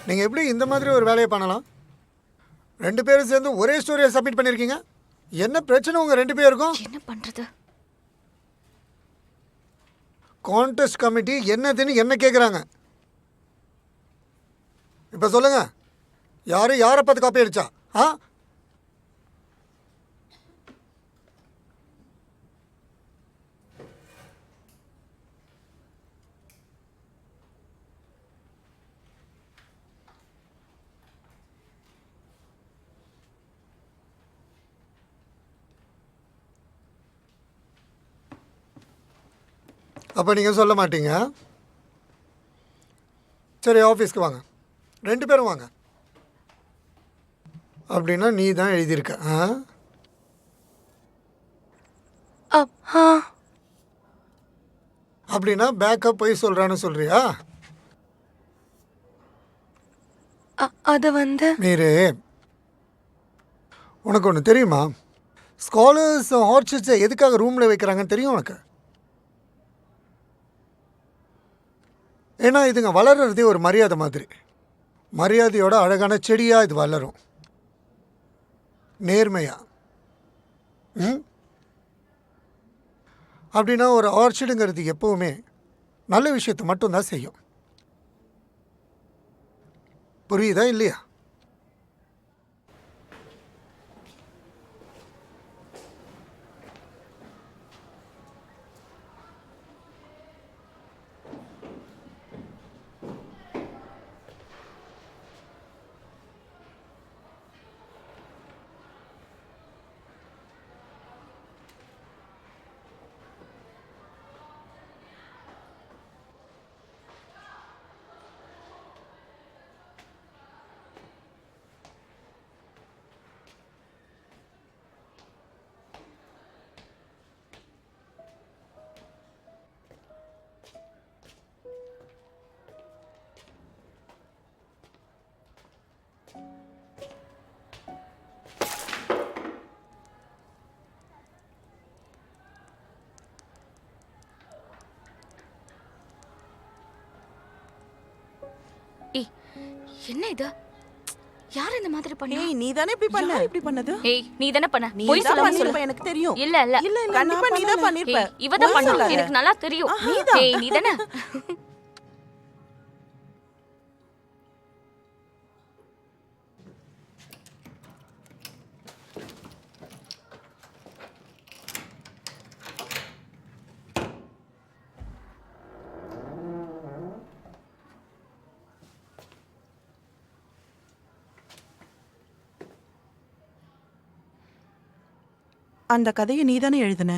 நீங்கள் எப்படி இந்த மாதிரி ஒரு வேலையை பண்ணலாம்? 2 பேரும் சேர்ந்து ஒரே ஸ்டோரியை சப்மிட் பண்ணியிருக்கீங்க. என்ன பிரச்சனை உங்கள் 2 பேருக்கும்? என்ன பண்றது? கான்டெஸ்ட் கமிட்டி என்னதுன்னு என்ன கேட்குறாங்க? இப்போ சொல்லுங்க, யாரை பார்த்து காப்பி அடிச்சா? அப்போ நீங்கள் சொல்ல மாட்டீங்க. சரி, ஆஃபீஸ்க்கு வாங்க, 2 பேரும் வாங்க. அப்படின்னா நீ தான் எழுதியிருக்க. அப்படின்னா பேக்கப் போய் சொல்கிறான்னு சொல்கிறியா? அது வந்து மீரே, உனக்கு ஒன்று தெரியுமா? ஸ்காலர்ஸ் ஆர்ச்சிட்ஸை எதுக்காக ரூமில் வைக்கிறாங்கன்னு தெரியும் உனக்கு? ஏன்னா இதுங்க வளர்கிறதே ஒரு மரியாதை மாதிரி. மரியாதையோட அழகான செடியாக இது வளரும், நேர்மையாக. அப்படின்னா ஒரு ஆர்ச்சிடுங்கிறது எப்போவுமே நல்ல விஷயத்தை மட்டும்தான் செய்யும். புரியுதா இல்லையா? என்ன இது? யார் இந்த மாதிரி பண்ணா? ஏய், நீ தானே இப்படி பண்ண? இப்படி பண்ணது? ஏய், நீ தானே பண்ண. நீ போய் தான் சொல்ல பண்ணிருப்ப, சொல்லு. எனக்கு தெரியும். இல்ல இல்ல இல்ல கண்டிப்பா நீ தான் பண்ணிருப்ப. இவ தான் பொய் பண்ணா. சொல்லாத. எனக்கு நல்லா தெரியும். நீதான். ஏய், நீ தானே. அந்த கதையை நீ தானே எழுதின?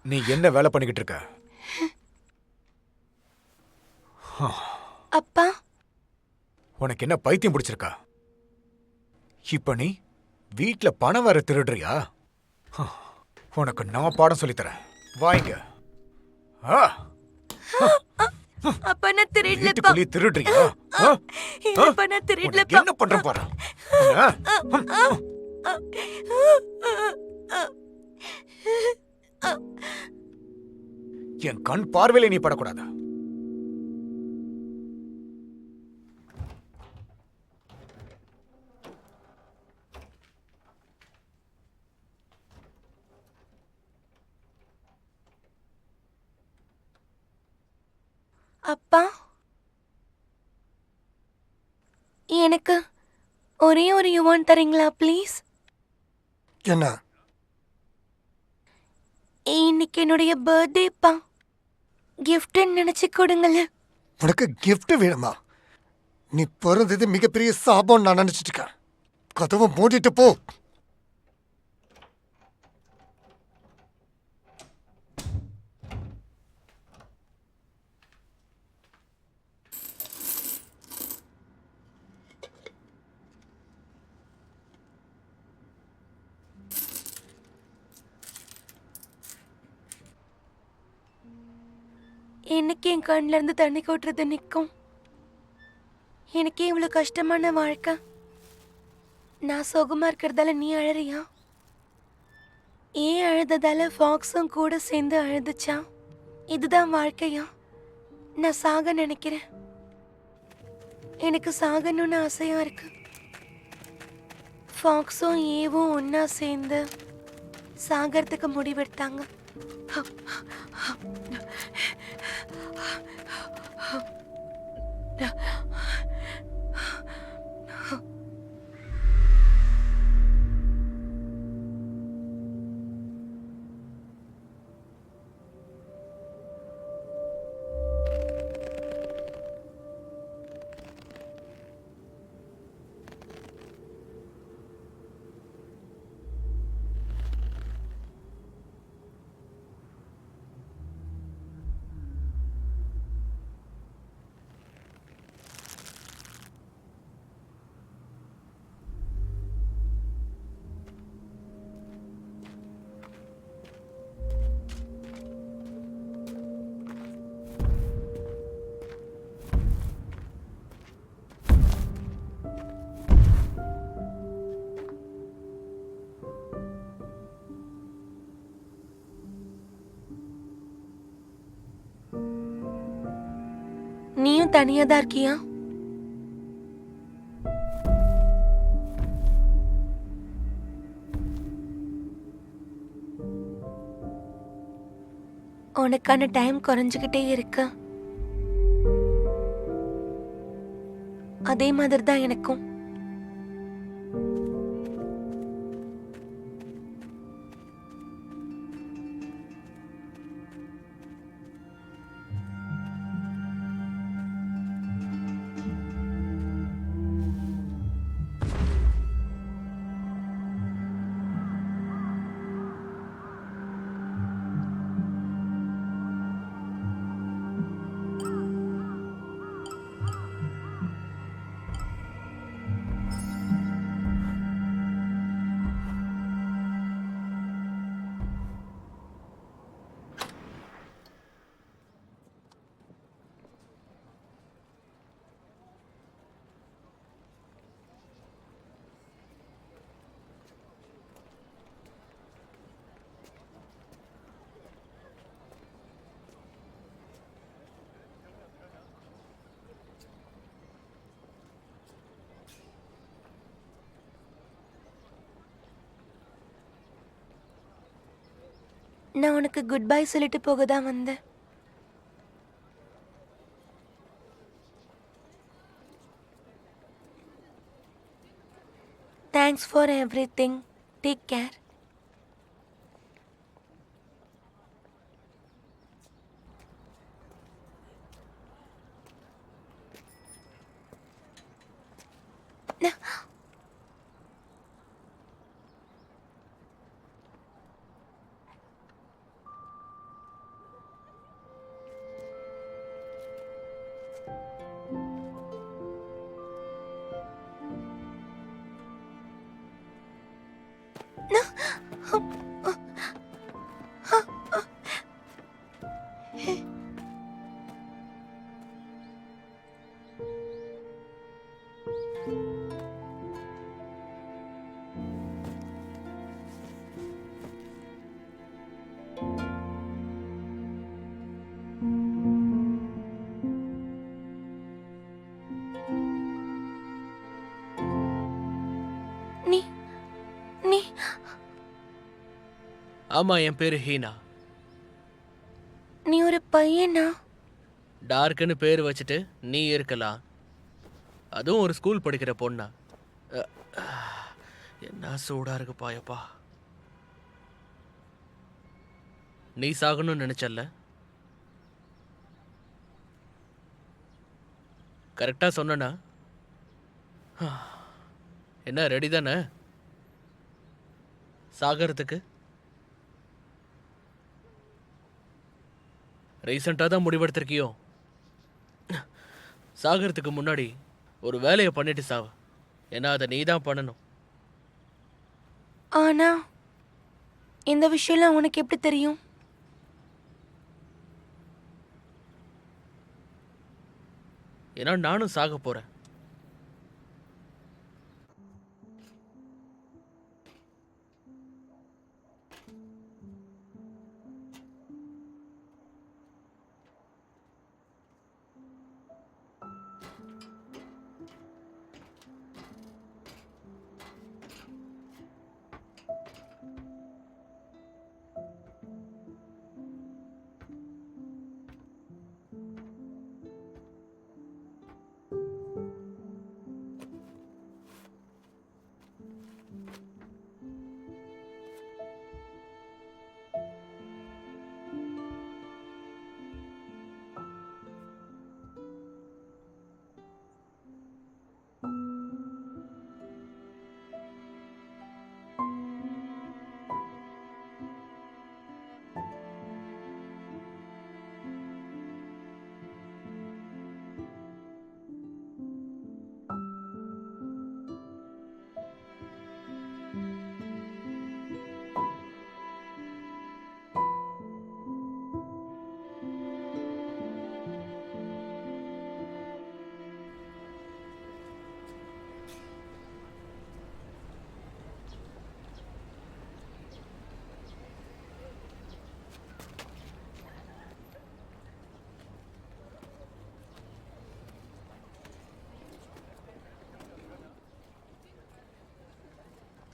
நீ என்ன வேலை பண்ணிக்கிட்டு இருக்க? அப்பா, உனக்கு என்ன பைத்தியம் பிடிச்சிருக்கா? இப்ப நீ வீட்ல பணம் வேற திருடுறியா? உனக்கு நான் பாடம் சொல்லித்தரேன், வாங்க. அப்பா நான் திருடலப்பா. வீட்டுக்குள்ளேயே திருடுறியா? ஆ? இல்லப்பா நான் உனக்கு திருடலப்பா. என்ன பண்ற பாரு. என் கண் பார்வையில நீ படக்கூடாதா? அப்பா எனக்கு ஒரே ஒரு யுவான் தரீங்களா ப்ளீஸ்? என்ன இன்னைக்கு என்னுடைய பர்த்டேப்பா. கிஃப்ட்னு நினைச்சு கொடுங்களேன். உனக்கு gift வேணுமா? நீ பிறந்தது மிகப்பெரிய சாபம் நான் நினைச்சிட்டு இருக்கேன். கதவை மூடிட்டு போ. இன்னைக்கு என் கண்ணுல இருந்து தண்ணி கொட்டுறது நிற்கும். எனக்கு இவ்வளோ கஷ்டமான வாழ்க்கை. நான் சுகமா இருக்கிறதால நீ அழறியா? ஏன் அழுததால ஃபாக்ஸும் கூட சேர்ந்து அழுதுச்சா? இதுதான் வாழ்க்கையா? நான் சாக நினைக்கிறேன். எனக்கு சாகணும்னு ஆசையா இருக்கு. ஃபாக்ஸும் ஏவும் ஒன்னா சேர்ந்து சாகறதுக்கு முடிவெடுத்தாங்க. நீயும் தனியா தான் இருக்கியா? உனக்கான டைம் குறைஞ்சுக்கிட்டே இருக்கு. அதே மாதிரி தான் எனக்கும். நான் உனக்கு குட் பை சொல்லிட்டு போக தான் வந்தேன். Thanks for everything. Take care. No. நீ நீ ஆமா, என் பேரு ஹீனா. நீ ஒரு பையனா? டார்க்குன்னு பேர் வச்சுட்டு நீ இருக்கலாம். அதுவும் ஒரு ஸ்கூல் படிக்கிற பொண்ணா? என்ன சூடா இருக்கு பாயப்பா. நீ சாகணும்னு நினைச்சல்ல? கரெக்டா சொன்னா? என்ன ரெடி தானே சாகறதுக்கு? ரீசெண்டாக தான் முடிவெடுத்திருக்கியோ? சாகறதுக்கு முன்னாடி ஒரு வேலையை பண்ணிட்டு சாவு. ஏன்னா அதை நீ தான் பண்ணணும். ஆனா இந்த விஷயம்லாம் உனக்கு எப்படி தெரியும்? ஏன்னா நானும் சாக போறேன்.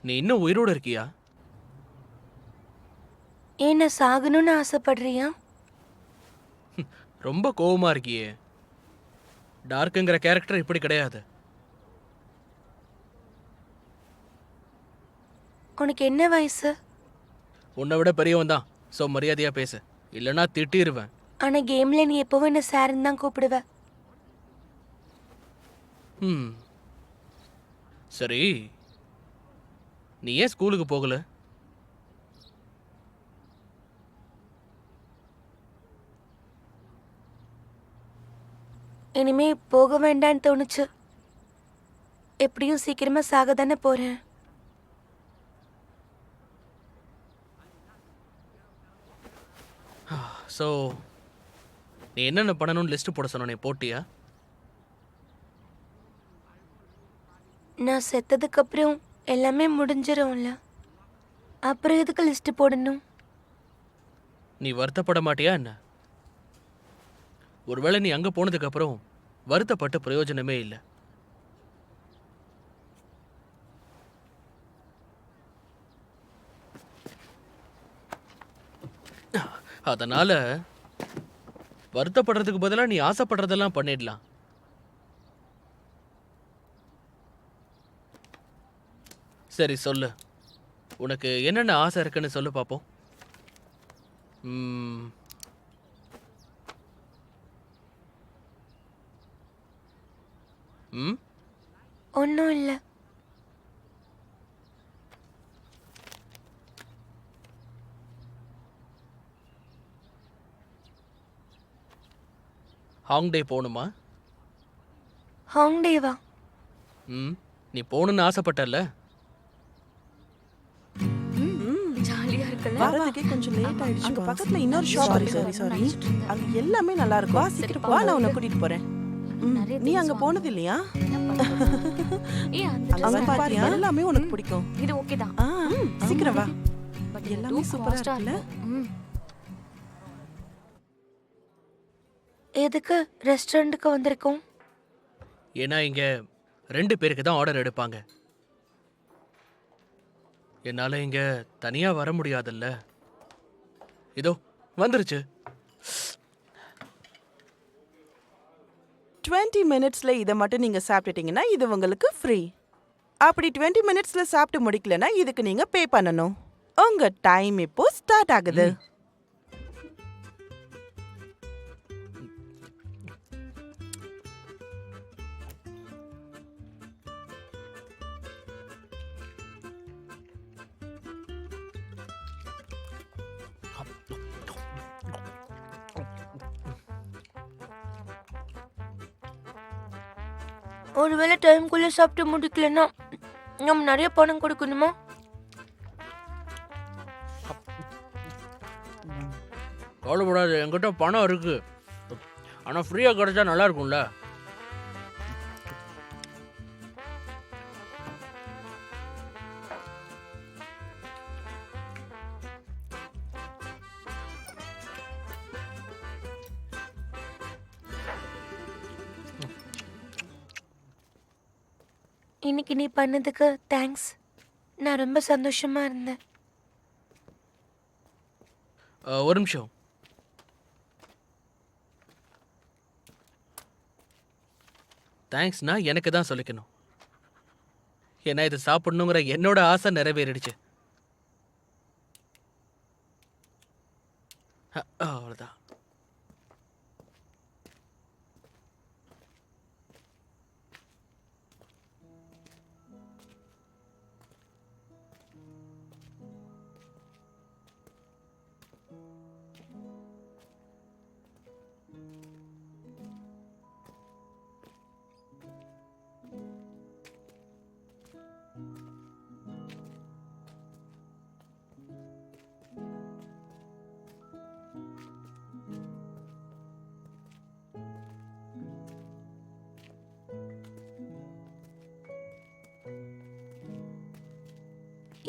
நீ இன்னும் உயிரோட இருக்கியா? என்ன சாகணும்னு ஆசைப்படுறியா? ரொம்ப கோவமா இருக்கியே. டார்க்குங்கிற கேரக்டர் இப்படி கிடையாது. உனக்கு என்ன வயசு? உன்னை விட பெரியவன் தான். ஸோ மரியாதையா பேசு, இல்லைன்னா திட்டிருவேன். ஆனா கேம்ல நீ எப்பவும் என்ன சாருன்னு தான் கூப்பிடுவ. சரி, நீ ஏன் ஸ்கூலுக்கு போகல? இனிமே போக வேண்டான்னு தோணுச்சு. எப்படியும் சீக்கிரமா சாக தானே போறேன். ஸோ நீ என்னென்ன பண்ணணும்னு லிஸ்ட் போட சொன்ன, போட்டியா? நான் செத்ததுக்கு அப்புறம் எல்லாமே முடிஞ்சிரும்ல, அப்புறம் எதுக்கு லிஸ்ட் போடணும்? நீ வருத்தப்பட மாட்டியா என்ன? ஒருவேளை நீ அங்க போனதுக்கு அப்புறம் வருத்தப்பட்ட பிரயோஜனமே இல்லை. அதனால வருத்தப்படுறதுக்கு பதிலா நீ ஆசைப்படுறதெல்லாம் பண்ணிடலாம். சரி சொல்லு, உனக்கு என்னென்ன ஆசை இருக்குன்னு சொல்லு பாப்போம். ஒன்றும் இல்லை. ஹாங்டே போகணுமா? ஹாங்டேவா? நீ போகணுன்னு ஆசைப்பட்டல்ல? ஜாலியா இருக்குல்ல? வரதுக்கே கொஞ்சம் லேட் ஆயிடுச்சு. அங்க பக்கத்துல இன்னொரு ஷாப் இருக்கு. சாரி, அங்க எல்லாமே நல்லா இருக்கும். சீக்கிரம் வா, நான் உன்னை கூட்டிட்டு போறேன். நீ அங்க போனது இல்லையா? அங்க பாரு எல்லாமே உனக்கு பிடிக்கும். இது ஓகே தான். சீக்கிரம் வா. பட் எல்லாமே சூப்பரா இருக்குல்ல? எதுக்கு ரெஸ்டாரண்ட்டுக்கு வந்திருக்கோம்? ஏன்னா இங்க 2 பேருக்கு தான் ஆர்டர் எடுப்பாங்க. என்னால இங்க தனியா வர முடியாதுல்ல. இதோ வந்துருச்சு. 20 மினிட்ஸ்ல இதை மட்டும் நீங்க சாப்பிட்டுட்டீங்கன்னா இது உங்களுக்கு ஃப்ரீ. அப்படி 20 மினிட்ஸ்ல சாப்பிட்டு முடிக்கலன்னா இதுக்கு நீங்க பே பண்ணணும். உங்க டைம் இப்போ ஸ்டார்ட் ஆகுது. ஒருவேளை டைம்குள்ளே சாப்பிட்டு முடிக்கலன்னா நம்ம நிறைய பணம் கொடுக்கணுமா? கவலைப்படாது, என்கிட்ட பணம் இருக்கு. ஆனா ஃப்ரீயா கிடைச்சா நல்லா இருக்கும்ல. இன்னைக்கு நீ பண்ணதுக்கு தேங்க்ஸ். நான் ரொம்ப சந்தோஷமா இருந்தேன். ஒரு நிமிஷம். தேங்க்ஸ்னா எனக்கு தான் சொல்லிக்கணும். ஏன்னா இது சாப்பிடணுங்கிற என்னோட ஆசை நிறைவேறிடுச்சு. அவ்வளோதான்.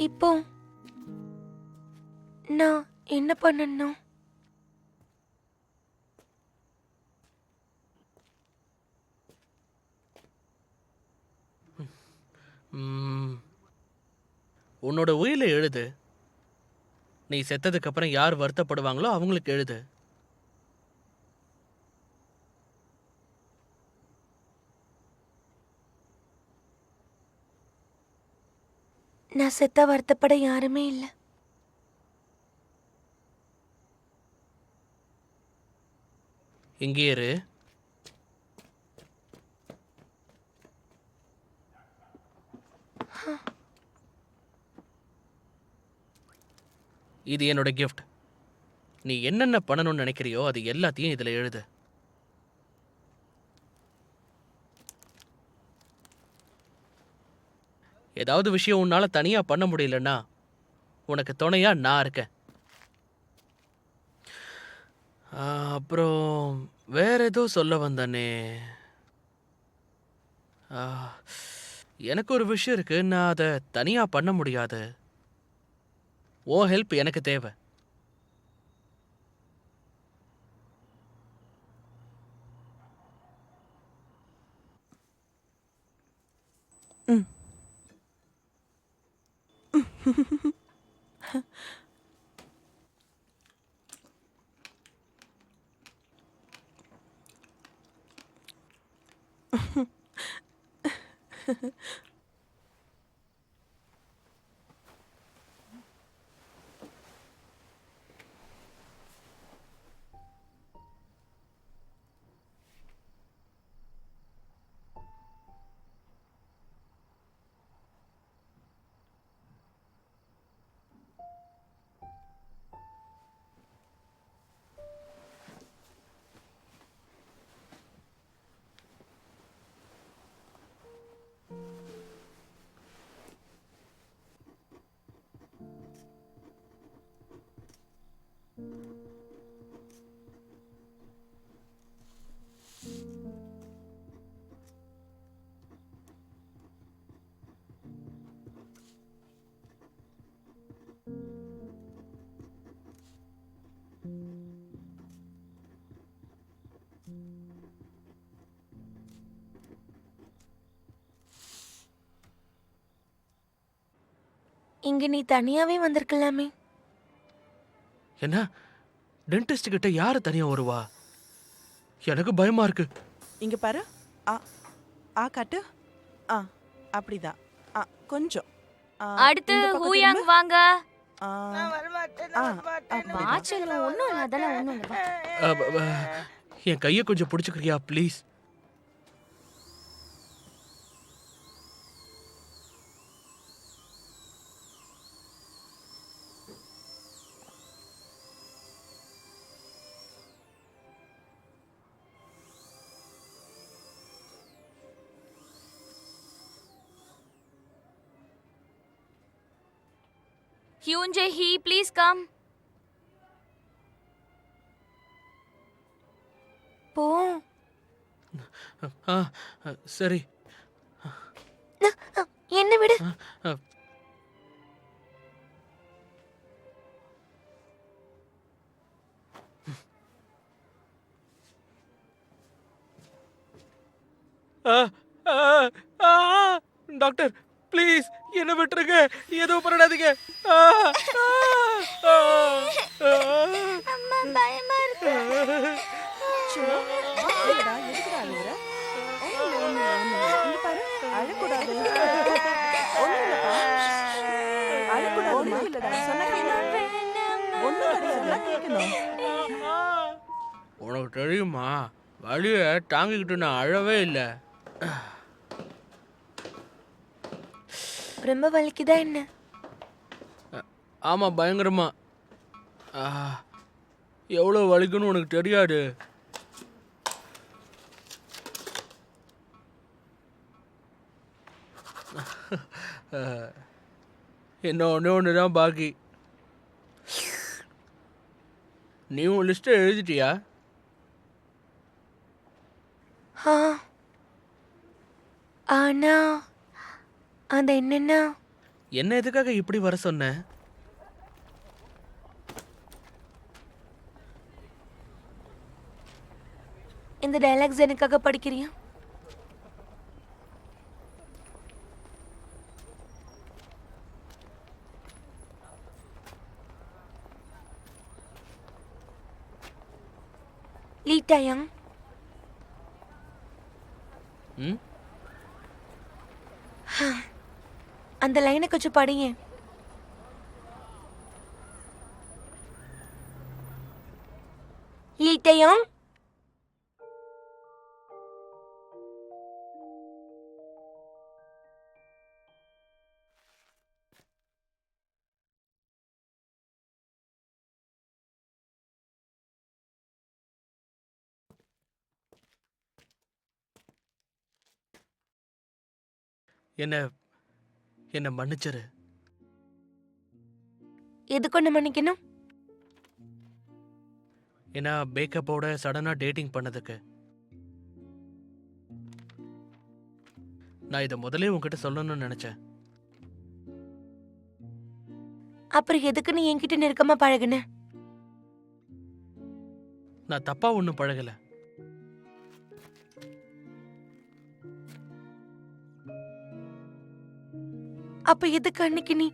இப்போ நான் என்ன பண்ணணும்? உன்னோட உயில எழுது. நீ செத்ததுக்கு அப்புறம் யார் வருத்தப்படுவாங்களோ அவங்களுக்கு எழுது. நான் செத்த வருத்தப்பட யாருமே இல்லை. இங்கே இரு. இது என்னோட கிஃப்ட். நீ என்னென்ன பண்ணணும்னு நினைக்கிறியோ அது எல்லாத்தையும் இதுல எழுது. ஏதாவது விஷயம் உன்னால தனியா பண்ண முடியலன்னா உனக்கு துணையா நான் இருக்கேன். அப்புறம் வேற ஏதோ சொல்ல வந்தானே. எனக்கு ஒரு விஷயம் இருக்கு, நான் அதை தனியா பண்ண முடியாது. ஓ ஹெல்ப் எனக்கு தேவை. இங்க நீ தனியாவே வந்திருக்கலாமே. என்ன டென்டிஸ்ட் கிட்ட யாரு தனியா வருவா? எனக்கு பயமா இருக்கு. இங்க பாரு. ஆ காட்டு. அப்படிதான். கொஞ்சம். அடுத்து இந்த பக்கம் ஹூயாங் திரும்பு. வாங்க. ஆ, வாச்சல் ஒண்ணும் இல்ல, அதெல்லாம் ஒண்ணும் இல்ல. என் கையை கொஞ்சம் பிடிச்சுக்கிறியா please? Hyun Jae Hee, please come. போ. சரி. என்ன விடு. டாக்டர் ப்ளீஸ் என்ன விட்டுருங்க, எதுவும் பண்ணிடாதீங்க. அம்மா பயமா இருக்கு. எதுக்குடா அழுகுற? ஒண்ணும் இல்ல. இங்க பாரு. அழக்கூடாது. ஒண்ணும் இல்லப்பா. அழக்கூடாது. ஒண்ணும் இல்லடா. சொன்னா கேளு. ஒண்ணும் கிடையாதுல, கேட்கணும். உனக்கு தெரியுமா, வலிய தாங்கிக்கிட்டு நான் அழவே இல்லை. ரொம்ப வலிக்குதா என்ன? ஆமா பயங்கரமா. எவ்வளோ வலிக்குன்னு உனக்கு தெரியாது. இன்னும் ஒன்று தான் பாக்கி. நீ உன் லிஸ்ட்டை எழுதிட்டியா? ஆனா அது என்னன்னா, என்ன எதுக்காக இப்படி வர சொன்ன? இந்த டைலாக்ஸ் எனக்காக படிக்கிறியா? லீட்டாயாங், ம் அந்த லைனை கொஞ்சம் படிங்க. லீட்டாயாங், என்ன என்ன மன்னிச்சிரு. எதுக்கு ஒன்று மன்னிக்கணும்? ஏன்னா பேக்கப்போட சடனா டேட்டிங் பண்ணதுக்கு. நான் இதை முதலே உன்கிட்ட சொல்லணும்னு நினைச்சேன். அப்புறம் எதுக்கு நீ என்கிட்ட நெருக்கமா பழகுன? நான் தப்பா ஒன்றும் பழகல. அப்ப எதுக்கு அன்னைக்கு நீ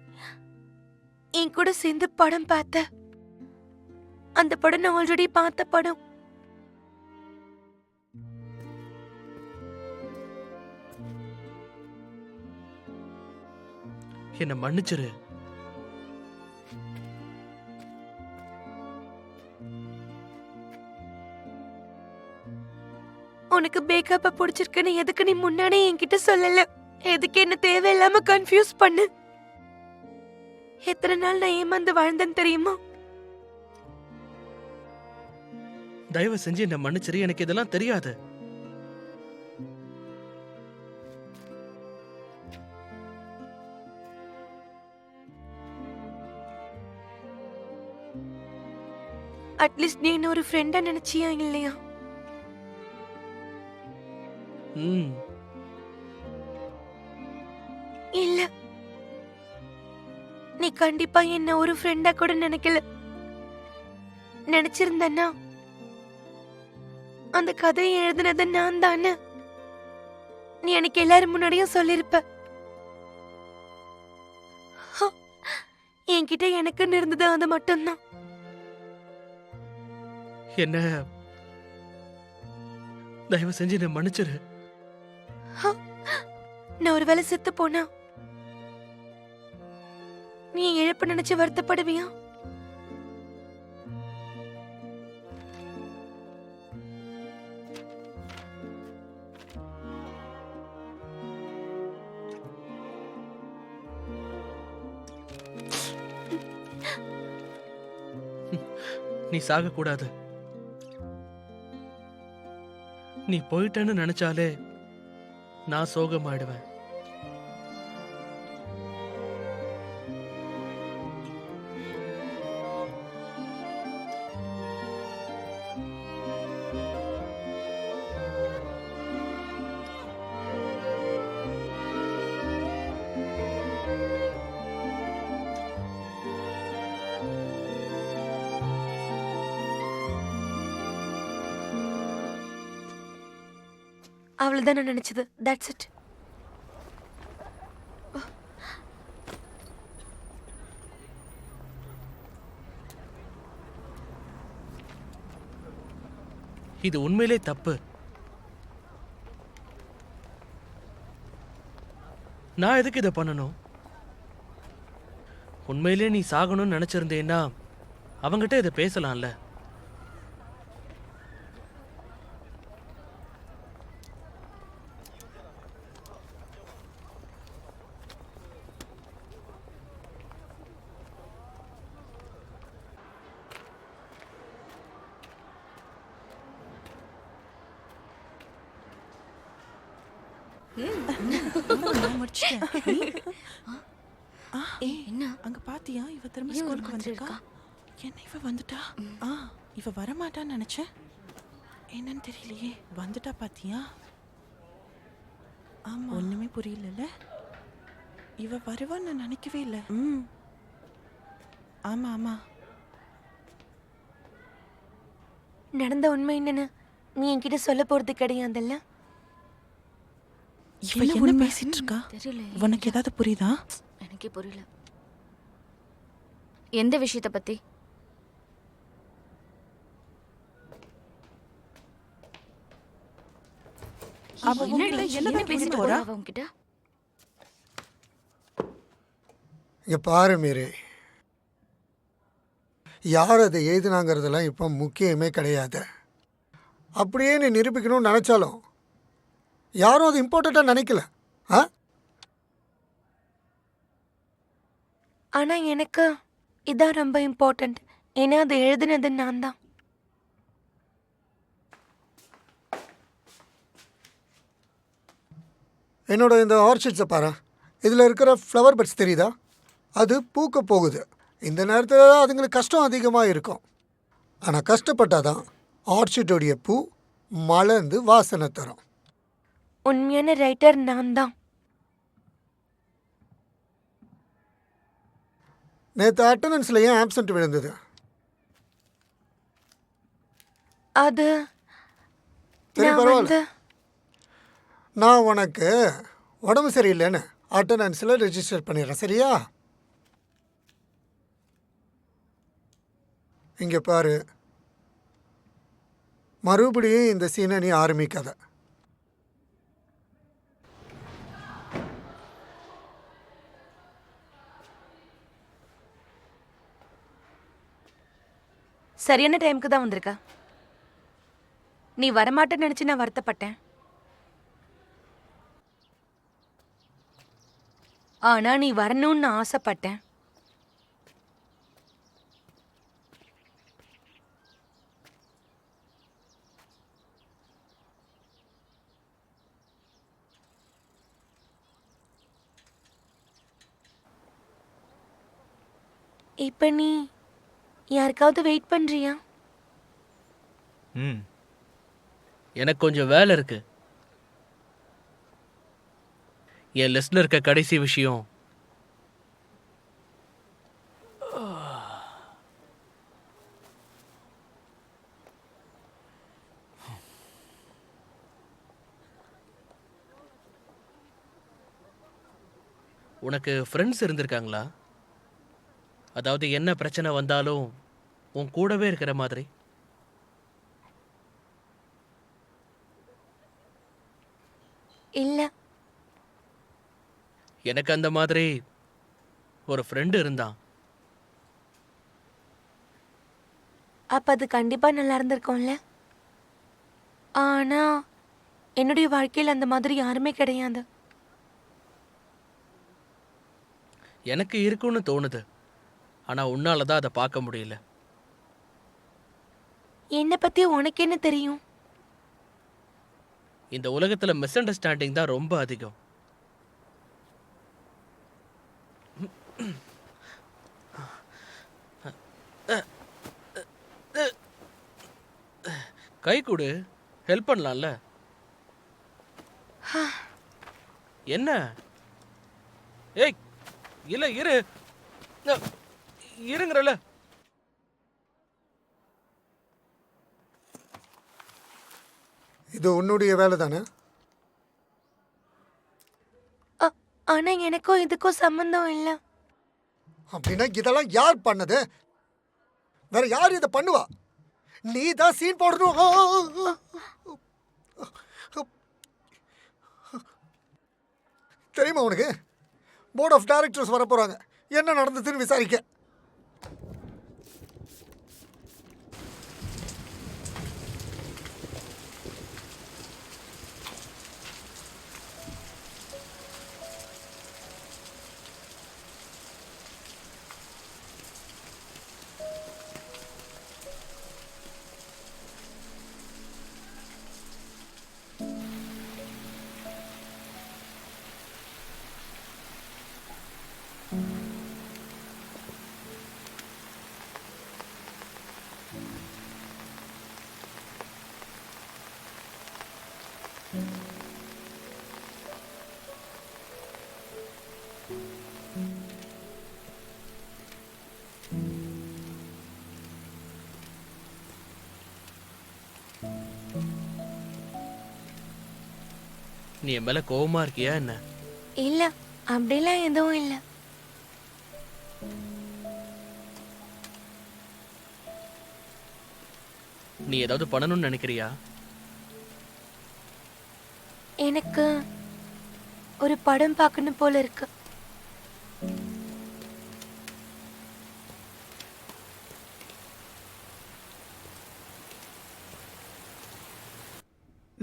என் கூட சேர்ந்து படம் பார்த்த? அந்த படம் நான் ஆல்ரெடி பார்த்த படம். என்ன மன்னிச்சிரு. உனக்கு பேக்கப்ப பிடிச்சிருக்குன்னு எதுக்கு நீ முன்னாடி என்கிட்ட சொல்லல? எதுக்கு என்ன தேவையில்லாம கன்ஃபியூஸ் பண்ணு? எத்தனை நாள் நான் ஏமாந்து வாழ்ந்தேன்னு தெரியுமா? தயவு செஞ்சு என்ன மன்னிச்சிரு. எனக்கு இதெல்லாம் தெரியாது. அட்லீஸ்ட் நீ என்ன ஒரு ஃப்ரெண்டா நினைச்சியா இல்லையா? ம் இல்ல, நீ கண்டிப்பா என்ன ஒரு ஃப்ரெண்டா கூட நினைக்கல. நினைச்சிருந்தனா அந்த கதையை எழுதுனது நான் தானே. நீ எனக்கு எல்லாரும் முன்னாடியும் சொல்லிருப்ப. என்கிட்ட எனக்குன்னு இருந்தது அது மட்டும்தான். என்ன தயவு செஞ்சு என்னை மன்னிச்சிரு. நான் ஒருவேளை செத்து போனா நீ இழப்பு நினைச்சு வருத்தப்படுவியா? நீ சாகக்கூடாது. நீ போயிட்டேன்னு நினைச்சாலே நான் சோகமாயிடுவேன். அவ்வளவுதான் நான் நினைச்சது. That's it. இது உண்மையிலே தப்பு. நான் எதுக்கு இதை பண்ணணும்? உண்மையிலே நீ சாகணும்னு நினைச்சிருந்தேன்னா அவங்கிட்ட இதை பேசலாம்ல. நான் முடிச்சிட்டேன். என்ன அங்க பாத்தியா இவ திரும்ப ஸ்கூலுக்கு வந்திருக்கா? என்ன இவ வந்துட்டா? இவ வரமாட்டான்னு நினைச்சேன். என்னன்னு தெரியலையே. வந்துட்டா பாத்தியா? ஆமா, ஒண்ணுமே புரியல. இவ வருவான்னு நான் நினைக்கவே இல்லை. ஆமா ஆமா. நடந்த உண்மை என்னன்னு நீ என்கிட்ட சொல்ல போறது கிடையாதுல்ல? இவ என்ன பேசிட்டு இருக்கா? தெரியல. உனக்கு ஏதாவது புரியுதா? எனக்கே புரியல. எந்த விஷயத்தை பத்தி? அவ உன்கிட்ட என்னதான் பேசிட்டு போறா? அவங்கிட்ட இங்க பாரு மீரே, யார் அதை எழுதினாங்கிறதெல்லாம் இப்போ முக்கியமே கிடையாது. அப்படியே நீ நிரூபிக்கணும்னு நினச்சாலும் யாரும் அது இம்பார்ட்டண்ட்டாக நினைக்கல. ஆனா எனக்கு இதான் ரொம்ப இம்பார்ட்டன்ட். ஏன்னா அது எழுதுனது நான் தான். என்னோட இந்த ஆர்ச்சிட்ஸை பாரு. இதில் இருக்கிற ஃப்ளவர் பட்ஸ் தெரியுதா? அது பூக்க போகுது. இந்த நேரத்தில் அதுங்களுக்கு கஷ்டம் அதிகமாக இருக்கும். ஆனால் கஷ்டப்பட்டாதான் ஆர்ச்சிடோடைய பூ மலர்ந்து வாசனை தரும். உண்மையான ரைட்டர் நான் தான். நேற்று அட்டண்டன்ஸில் ஏன் ஆப்சண்ட் விழுந்தது? அது சரி, நான் பரவாயில்ல. வந்து நான் உனக்கு உடம்பு சரியில்லைன்னு அட்டண்டன்ஸில் ரெஜிஸ்டர் பண்ணிடுறேன், சரியா? இங்கே பாரு, மறுபடியும் இந்த சீனை நீ ஆரம்பிக்காத. சரியான டைமுக்கு தான் வந்திருக்க. நீ வரமாட்டேன்னு நினைச்சு நான் வருத்தப்பட்டேன். ஆனா நீ வரணும்னு நான் ஆசைப்பட்டேன். இப்ப நீ யாருக்காவது வெயிட் பண்றியா? எனக்கு கொஞ்சம் வேலை இருக்கு. என் லிஸ்ட்ல இருக்க கடைசி விஷயம் உனக்கு ஃப்ரெண்ட்ஸ் இருந்திருக்காங்களா? அதாவது என்ன பிரச்சனை வந்தாலும் உன் கூடவே இருக்கிற மாதிரி. இல்ல, எனக்கு அந்த மாதிரி ஒரு ஃப்ரெண்டு இருந்தான். அப்ப அது கண்டிப்பா நல்லா இருந்திருக்கும்ல. ஆனா என்னுடைய வாழ்க்கையில் அந்த மாதிரி யாருமே கிடையாது. எனக்கு இருக்குன்னு தோணுது, ஆனா உன்னால தான் அதை பார்க்க முடியல. என்னை பத்தி உனக்கு என்ன தெரியும்? இந்த உலகத்துல மிஸ் அண்டர்ஸ்டாண்டிங் தான் ரொம்ப அதிகம். கை கொடு, ஹெல்ப் பண்ணலாம்ல. என்ன? ஏய், இல்ல இரு, இருங்கறல. இது உன்னுடைய வேலை தானே? ஆனா எனக்கும் இதுக்கும் சம்பந்தம் இல்ல. அப்படின்னா இதெல்லாம் யார் பண்ணது? வேற யார் இதை பண்ணுவா? நீ தான் சீன் போடணும். தெரியுமா உனக்கு? போர்ட் ஆஃப் டைரக்டர்ஸ் வர போறாங்க, என்ன நடந்ததுன்னு விசாரிக்க. நீ என் மேல கோவமா இருக்கியா என்ன? இல்ல, அப்படிலாம் எதுவும் இல்ல. நீ ஏதாவது பண்ணணும்னு நினைக்கிறியா? எனக்கு ஒரு படம் பார்க்கணும் போல இருக்கு.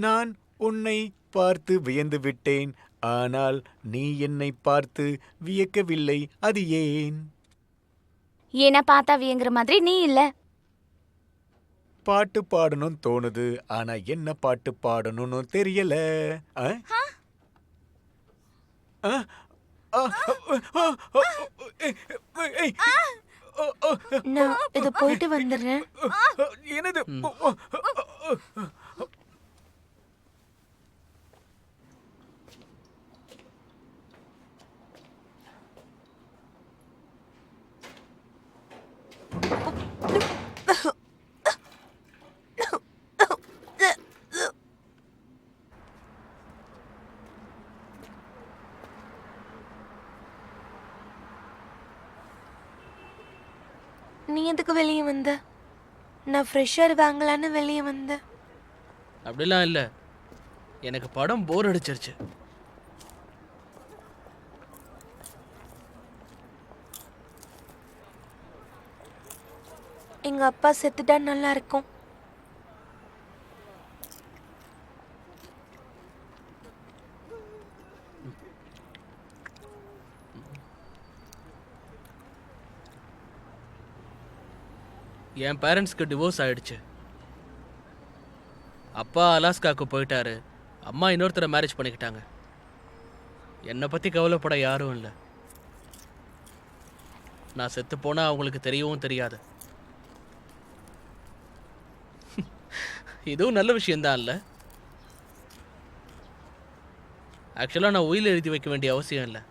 நான் உன்னை பார்த்து வியந்து விட்டேன், ஆனால் நீ என்னை பார்த்து வியக்கவில்லை, அது ஏன்? என்ன பார்த்தா வியங்குற மாதிரி நீ இல்ல. பாட்டு பாடணும் தோணுது, ஆனா என்ன பாட்டு பாடணும்னு தெரியல. ஆ? ஆ? ஆ? ஏய். நான் இத போயிட்டு வந்துடுறேன். என்னது? நீ எதுக்கு வெளியே வந்த? நான் ஃப்ரெஷர் வாங்கலான்னு வெளியே வந்தேன். அப்படிலாம் இல்ல, எனக்கு படம் போர் அடிச்சிருச்சு. எங்க அப்பா செத்துட்டா நல்லா இருக்கும். என் பேரண்ட்ஸ்க்கு டிவோர்ஸ் ஆயிடுச்சு. அப்பா அலாஸ்காவுக்கு போயிட்டாரு, அம்மா இன்னொருத்தரை மேரேஜ் பண்ணிக்கிட்டாங்க. என்னை பற்றி கவலைப்பட யாரும் இல்லை. நான் செத்து போனா அவங்களுக்கு தெரியவும் தெரியாது. இதுவும் நல்ல விஷயம்தான் இல்லை? ஆக்சுவலாக நான் உயில் எழுதி வைக்க வேண்டிய அவசியம் இல்லை,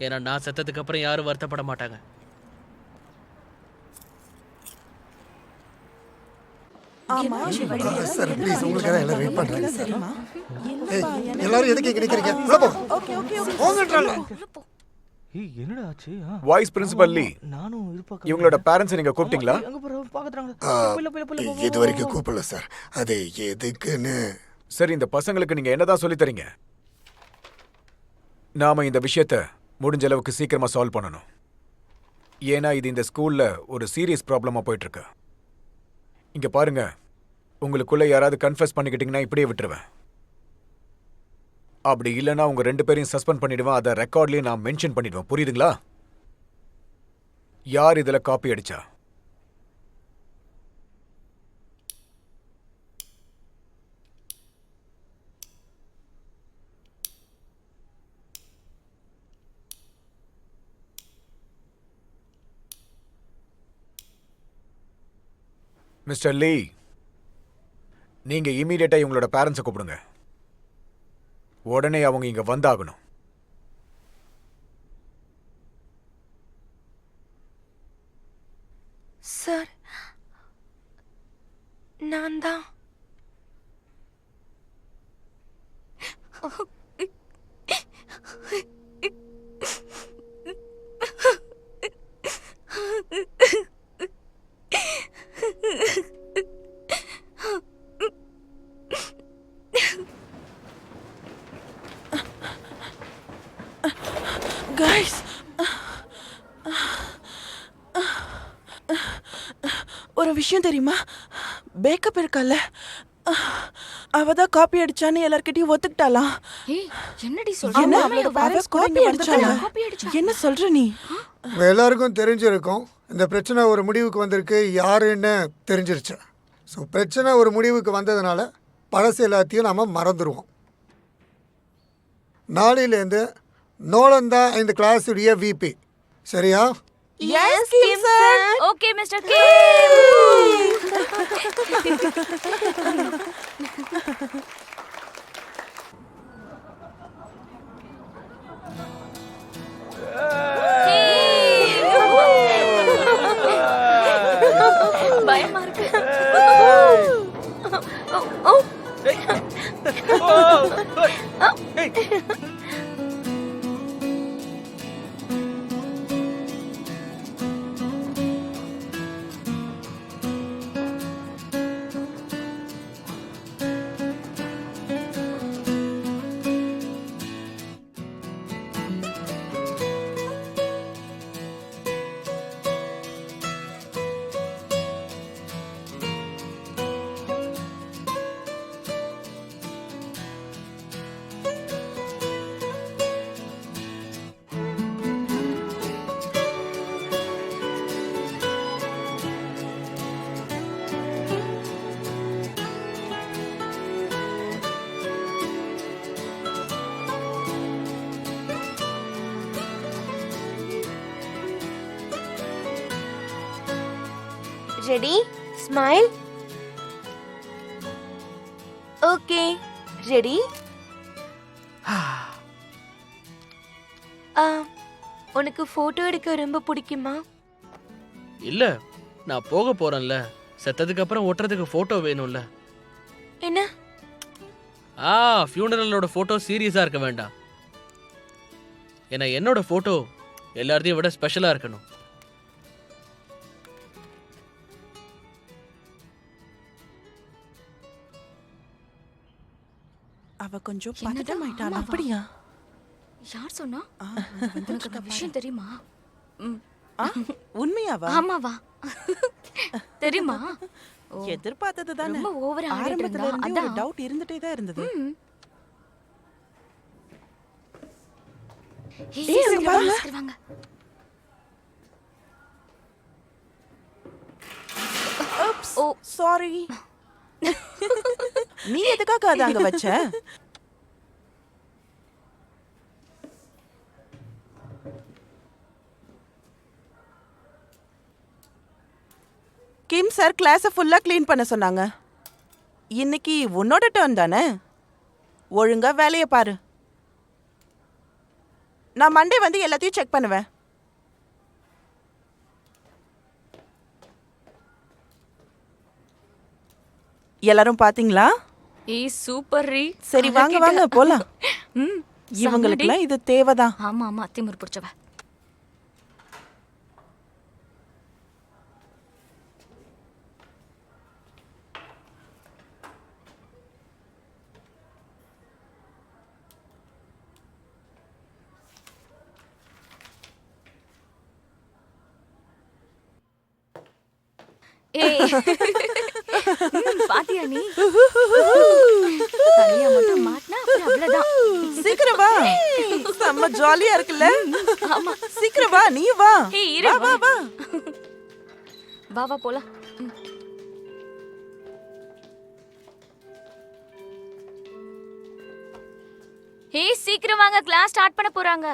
ஏன்னா நான் செத்ததுக்கு அப்புறம் யாரும் வருத்தப்பட மாட்டாங்க. சார் ப்ளீஸ், உங்களுக்காக எல்லாம் வெயிட் பண்றாங்க. ஏய், எல்லாரும் எதுக்கு இங்க நிக்கிறீங்க? உள்ள போங்க. போங்கன்றல. ஏய் என்னடா ஆச்சு வைஸ் பிரின்சிபல் லீ, நானும் இருப்பா இவங்களோட பேரண்ட்ஸ் நீங்க கூப்பிட்டீங்களா? அங்க போற பாக்குறாங்க இது வரைக்கும் கூப்பிடல சார். அது எதுக்குன்னு சரி, இந்த பசங்களுக்கு நீங்க என்னதான் சொல்லித் தரீங்க? நாம இந்த விஷயத்த முடிஞ்ச அளவுக்கு சீக்கிரமா சால்வ் பண்ணணும். ஏன்னா இது இந்த ஸ்கூல்ல ஒரு சீரியஸ் ப்ராப்ளமா போயிட்டு இருக்கு. இங்க பாருங்க, உங்களுக்குள்ள யாராவது கன்ஃபஸ் பண்ணிக்கிட்டீங்கன்னா இப்படியே விட்டுருவேன். அப்படி இல்லைன்னா உங்க 2 பேரையும் சஸ்பெண்ட் பண்ணிடுவேன். அதை ரெக்கார்ட்லயே நான் மென்ஷன் பண்ணிடுவேன். புரியுதுங்களா? யார் இதுல காப்பி அடிச்சா? மிஸ்டர் லீ, நீங்க இமீடியட்டா இவங்களோட பேரண்ட்ஸை கூப்பிடுங்க. உடனே அவங்க இங்க வந்தாகணும். சார், நான் தான். கைஸ், ஒரு விஷயம் தெரியுமா? பேக்கப் இருக்கால, அவதான் காப்பி அடிச்சான்னு எல்லார்கிட்டயும் ஒத்துக்கிட்டாலாம். ஏய் என்னடி என்ன, சொல்ற? அவ காப்பி அடிச்சாளா? என்ன சொல்ற நீ? எல்லாருக்கும் தெரிஞ்சிருக்கும். இந்த பிரச்சனை ஒரு முடிவுக்கு வந்திருக்கு, யாருன்னு தெரிஞ்சிருச்சு. ஸோ பிரச்சனை ஒரு முடிவுக்கு வந்ததுனால பழசு எல்லாத்தையும் நாம் மறந்துடுவோம். நாளையிலேருந்து நோலன் தான் இந்த கிளாஸுடைய விபி. சரியா? எஸ் கிம் சார். ஓகே மிஸ்டர் கிம். பயமா இருக்கு. ரெடி? ஸ்மைல். Okay, ready? உனக்கு போட்டோ எடுக்க ரொம்ப பிடிக்குமா? இல்ல, நான் போக போறேன்ல, செத்ததுக்கு அப்புறம் ஒட்டுறதுக்கு போட்டோ வேணும்ல. என்ன? ஃபியூனரலோட போட்டோ சீரியஸா இருக்க வேண்டாம். ஏன்னா என்னோட போட்டோ எல்லாத்தையும் விட ஸ்பெஷலா இருக்கணும். அவ கொஞ்சம் பதட்டமாயிட்டாளா? அப்படியா? யார் சொன்னா? உனக்கு அந்த விஷயம் தெரியுமா? உண்மையாவா? ஆமாவா? தெரியுமா? எதிர்பார்த்தது தானே. ரொம்ப ஓவரா ஆடிட்டு ஆரம்பத்துல இருந்தா. இருந்தே ஒரு அதான். டவுட் இருந்துட்டே தான் இருந்தது. ஏய், அங்க பாருங்க. வாங்க. ஓ சாரி. நீ எதுக்காக அத அங்க வச்ச? கிம் சார் கிளாஸை ஃபுல்லா க்ளீன் பண்ண சொன்னாங்க. இன்னைக்கு உன்னோட டர்ன் தானே, ஒழுங்கா வேலையை பாரு. நான் மண்டே வந்து எல்லாத்தையும் செக் பண்ணுவேன். எல்லாரும் பாத்தீங்களா? ஏய் சூப்பர் ரீ. சரி வாங்க வாங்க போலாம். இவங்களுக்குலாம் இது தேவைதான். ஆமா ஆமா, திமிரு பிடிச்சவ. ஏய் பாத்தியா நீ தனியா மட்டும் மாட்டினா அப்புறம் அவ்வளவுதான். சீக்கிரம் வா. செம்ம ஜாலியா இருக்குல்ல? ஆமா. சீக்கிரம் வா, நீ வா. ஏய் இரு. வா வா வா வா போலாம். ஏய் சீக்கிரம் வாங்க, கிளாஸ் ஸ்டார்ட் பண்ண போறாங்க.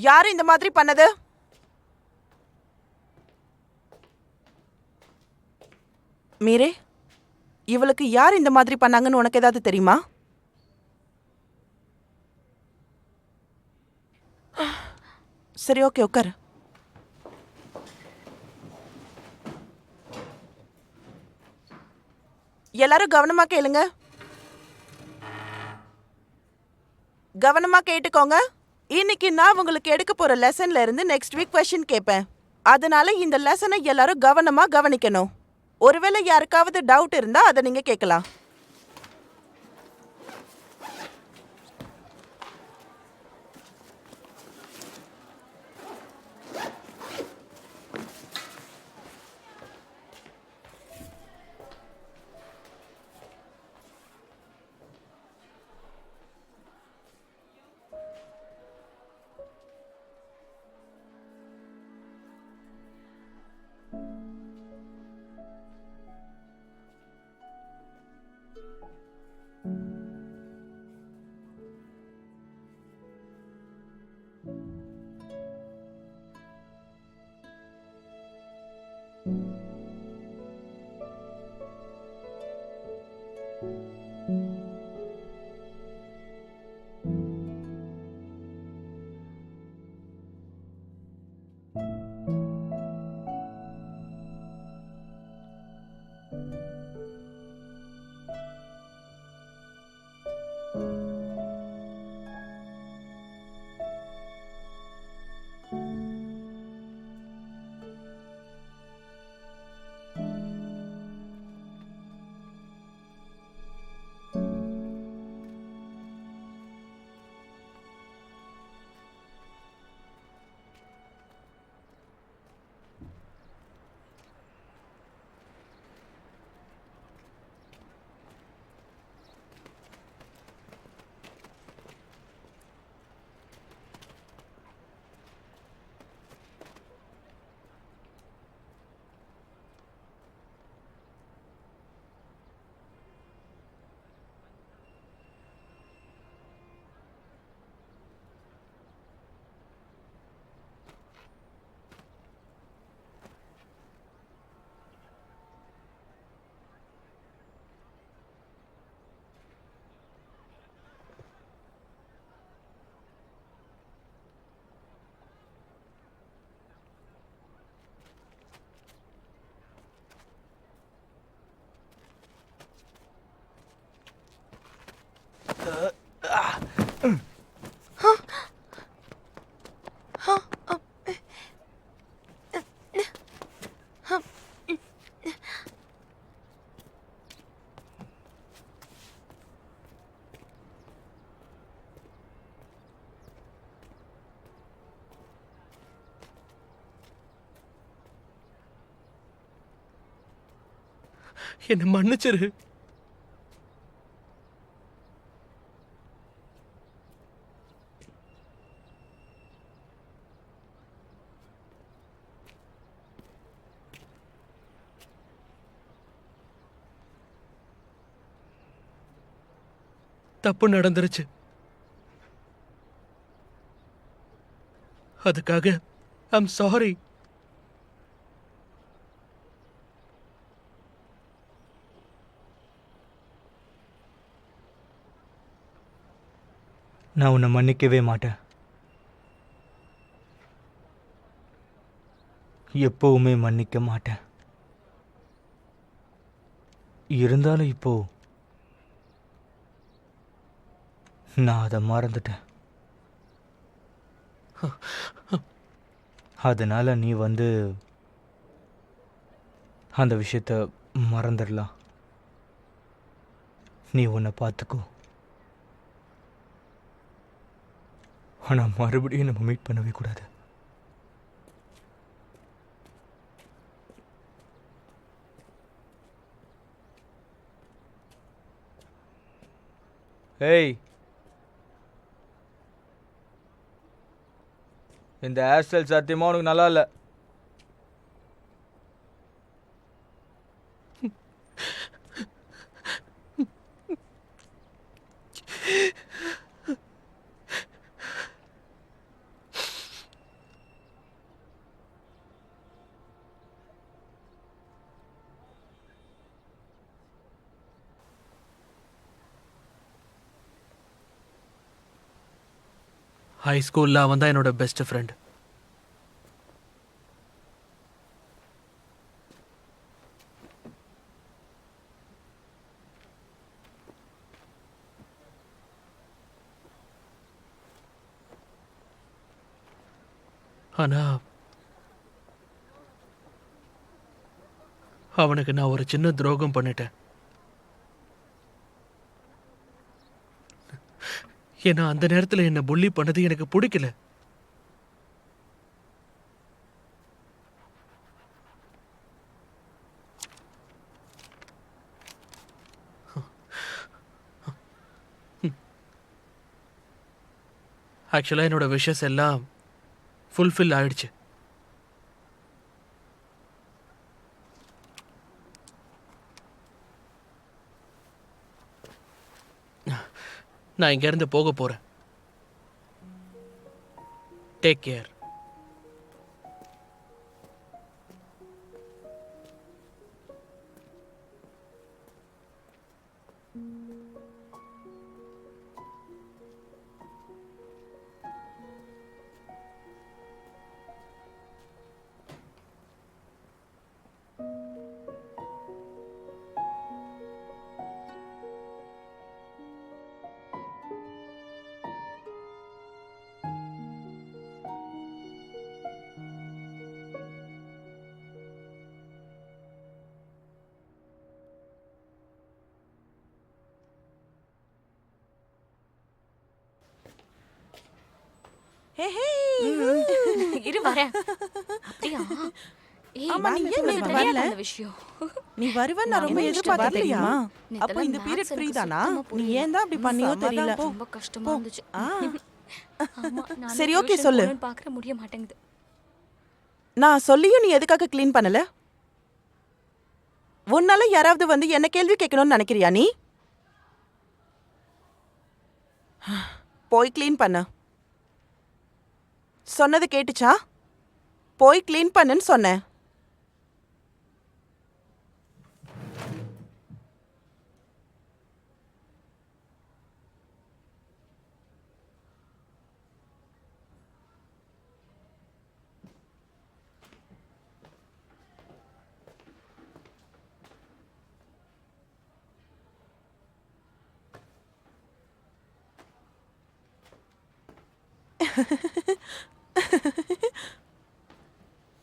யாரு இந்த மாதிரி பண்ணது? மீரே, இவளுக்கு யார் இந்த மாதிரி பண்ணாங்கன்னு உனக்கு ஏதாவது தெரியுமா? சரி, ஓகே, உட்காரு. எல்லாரும் கவனமா கேளுங்க. கவனமா கேட்டுக்கோங்க. இன்னைக்கு நான் உங்களுக்கு எடுக்க போற லெசன்ல இருந்து நெக்ஸ்ட் வீக் क्वेश्चन கேட்பேன். அதனால இந்த லெசனை எல்லாரும் கவனமா கவனிக்கணும். ஒருவேளை யாருக்காவது டவுட் இருந்தா அதை நீங்க கேட்கலாம். என்ன மன்னிச்சிரு. தப்பு நடந்துருச்சு. அதுக்காக ஐம் சாரி. நான் உன்னை மன்னிக்கவே மாட்டேன். எப்பவுமே மன்னிக்க மாட்டேன். இருந்தாலும் இப்போ நான் அதை மறந்துட்டேன். அதனால நீ வந்து அந்த விஷயத்த மறந்துடலாம். நீ உன்னை பார்த்துக்கோ. ஆனால் மறுபடியும் நம்ம மீட் பண்ணவே கூடாது. ஏய், இந்த ஹேர் ஸ்டைல் சத்தியமா உனக்கு நல்லா இல்லை. ஹை ஸ்கூலில் அவன் தான் என்னோட பெஸ்ட் ஃப்ரெண்ட். ஆனா அவனுக்கு நான் ஒரு சின்ன துரோகம் பண்ணிட்டேன். ஏன்னா அந்த நேரத்தில் என்னை புள்ளி பண்ணது எனக்கு பிடிக்கல. ஆக்சுவலாக என்னோட விஷஸ் எல்லாம் ஃபுல்ஃபில் ஆயிடுச்சு. நான் இங்கேருந்து போக போகிறேன். Take care. இரு வரேன். அப்படியா? ஏய், ஆமா, நீ ஏன் உனக்கு நேத்து தெரியாதா வரல? அந்த விஷயம்? நீ வருவேன்னு நான் ரொம்ப நான் எதிர்பார்த்தேன் வரலையா? தெரியுமா? நேத்தெல்லாம் அப்போ இந்த maths பீரியட் எனக்கு ஃப்ரீ தானா? சுத்தமா நீ புரியல. ஏன் தான் அப்படி பண்ணியோ தெரியல. ரொம்ப கஷ்டமா இருந்துச்சு. ஆ, ஆமா, நானும் சரி, okay, tuition சொல்லு. போகணும்னு பார்க்கற முடிய மாட்டேங்குது. நான் சொல்லியும் நீ எதுக்காக க்ளீன் பண்ணல? உன்னால யாராவது வந்து என்ன கேள்வி கேட்கணும்னு நினைக்கிறியா நீ? போய் க்ளீன் பண்ணு. சொன்னது கேட்டுச்சா? போய் க்ளீன் பண்ணுன்னு சொன்னேன்.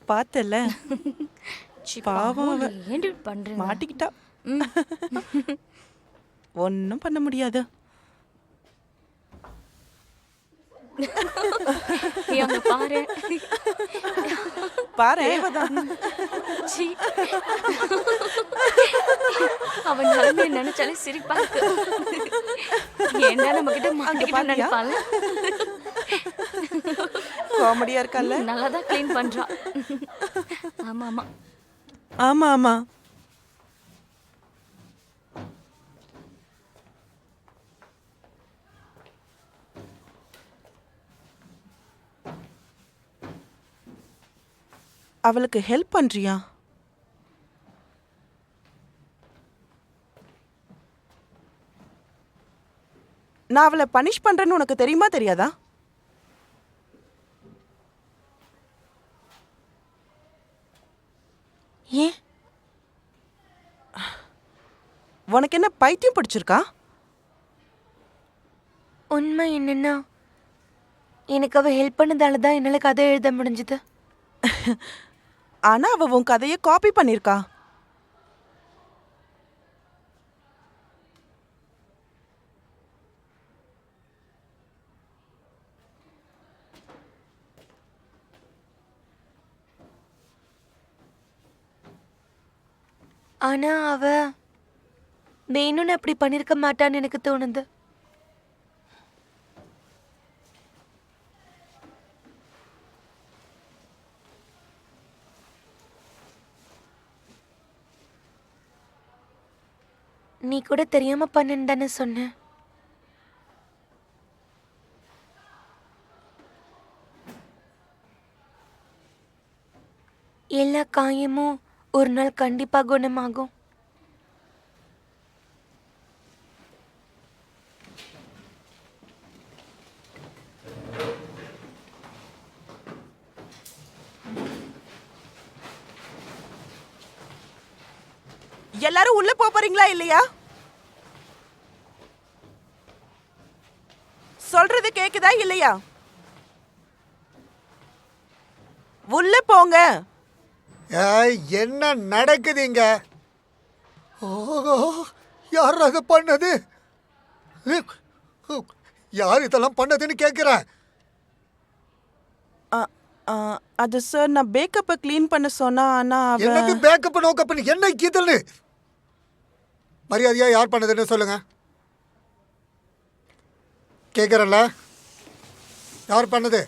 பார்த்தல, சி, பாவம் அவ. ஏன்டி இப்படி பண்றீங்க? மாட்டிக்கிட்டா. ம். ஒன்னும் பண்ண முடியாது. ஏய், அங்க பாரு. பாரு, சி. அவன் நிலைமையை நினைச்சாலே சிரிப்பா இருக்கு. ஏன்டா நம்ம கிட்ட மாட்டிக்கிட்டு பாத்தியா? நினைப்பால. காமெடியா இருக்கல்ல? நல்லா தான் க்ளீன் பண்றான். ஆமா ஆமா. ஆமா ஆமா. அவளுக்கு ஹெல்ப் பண்றியா? நான் அவளை பனிஷ் பண்றேன்னு உனக்கு தெரியுமா தெரியாதா? ஏன்? உனக்கு என்ன பைத்தியம் பிடிச்சிருக்கா? உண்மை என்னன்னா எனக்கு அவ ஹெல்ப் பண்ணதால தான் என்னால கதை எழுத முடிஞ்சது. ஆனா அவ உன் கதையை காப்பி பண்ணிருக்கா. ஆனா அவ வேணும்னு அப்படி பண்ணிருக்க மாட்டான்னு எனக்கு தோணுது. நீ கூட தெரியாம பண்ணன்னு தானே சொன்ன. எல்லா காயமும் ஒரு நாள் கண்டிப்பா குணமாகும். எல்லாரும் உள்ள போறீங்களா இல்லையா? சொல்றது கேக்குதா இல்லையா? உள்ள போங்க. ஏய், என்ன நடக்குது இங்க? ஓ, யார் அதை பண்ணது? யார் இதெல்லாம் பண்ணதுன்னு கேட்குறேன். அது சார், நான் பேக்கப்பை க்ளீன் பண்ண சொன்னா, ஆனா என்னது பேக்கப் நோக்கப் என்ன கீதல்னு? மரியாதையா யார் பண்ணதுன்னு சொல்லுங்க. கேட்குறல்ல, யார் பண்ணது?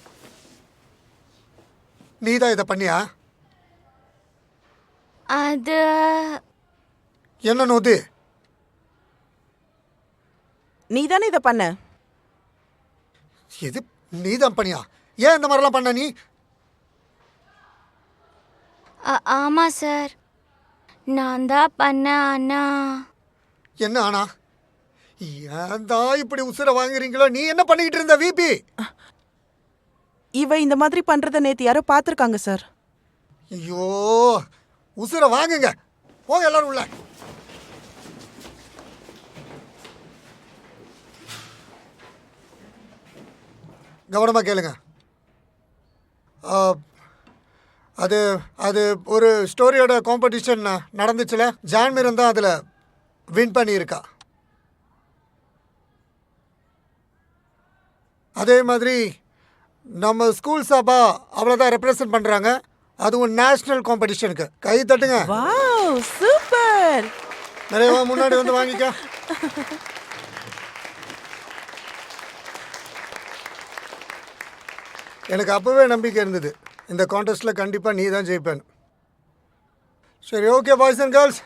நீ தான் இதை பண்ணியா? அது என்ன நோது? நீ தானே இதை பண்ண. இது நீ தான் பண்ணியா? ஏன் இந்த மாதிரிலாம் பண்ண நீ? ஆமா சார், நான் தான் பண்ணேன். ஆனா என்ன ஆனா? ஏன் தான் இப்படி உசுரை வாங்குறீங்களோ? நீ என்ன பண்ணிக்கிட்டு இருந்த விபி? இவ இந்த மாதிரி பண்றத நேத்து யாரோ பார்த்துருக்காங்க சார். ஐயோ, உசுரை வாங்குங்க. போங்க எல்லாரும் உள்ள. கவனமாக கேளுங்க. அது அது ஒரு ஸ்டோரியோட காம்படிஷன் நடந்துச்சுல, ஜான்மிரன் தான் அதில் வின் பண்ணியிருக்கா. அதே மாதிரி நம்ம ஸ்கூல் சாபா அவளை தான் ரெப்ரசன்ட் பண்ணுறாங்க, அதுவும் நேஷ்னல் காம்படிஷனுக்கு. கை தட்டுங்க. Wow, super. நிறைய முன்னாடி வந்து வாங்கிக்க. எனக்கு அப்போவே நம்பிக்கை இருந்தது, இந்த கான்டெஸ்ட்டில் கண்டிப்பாக நீ தான் ஜெயிப்பேன். சரி, ஓகே பாய்ஸ் அண்ட் கேர்ள்ஸ்,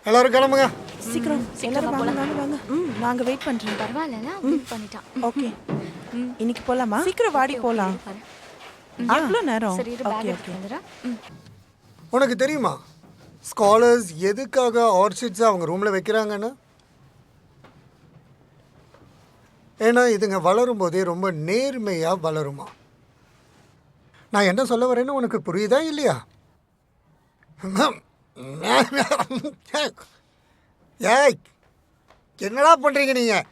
எல்லாரும் கிளம்புங்க. சீக்கிரம் எல்லாரும் வாங்க வாங்க வாங்க. நாங்க வெயிட் பண்றோம். பரவாயில்ல, வின் பண்ணிட்டான். ஓகே, இன்னைக்கு போலாமா? சீக்கிரம் வாடி போலாம். எவ்வளோ நேரம்? சரி, இரு, பேக் எடுத்து வந்துடுறேன். உனக்கு தெரியுமா ஸ்காலர்ஸ் எதுக்காக ஆர்ச்சிட்ஸை அவங்க ரூமில் வைக்கிறாங்கன்னு? ஏன்னா இதுங்க வளரும் போதே ரொம்ப நேர்மையாக வளருமா. நான் என்ன சொல்ல வரேன்னு உனக்கு புரியுதா இல்லையா? ஏய், என்னடா பண்ணுறீங்க நீங்கள்?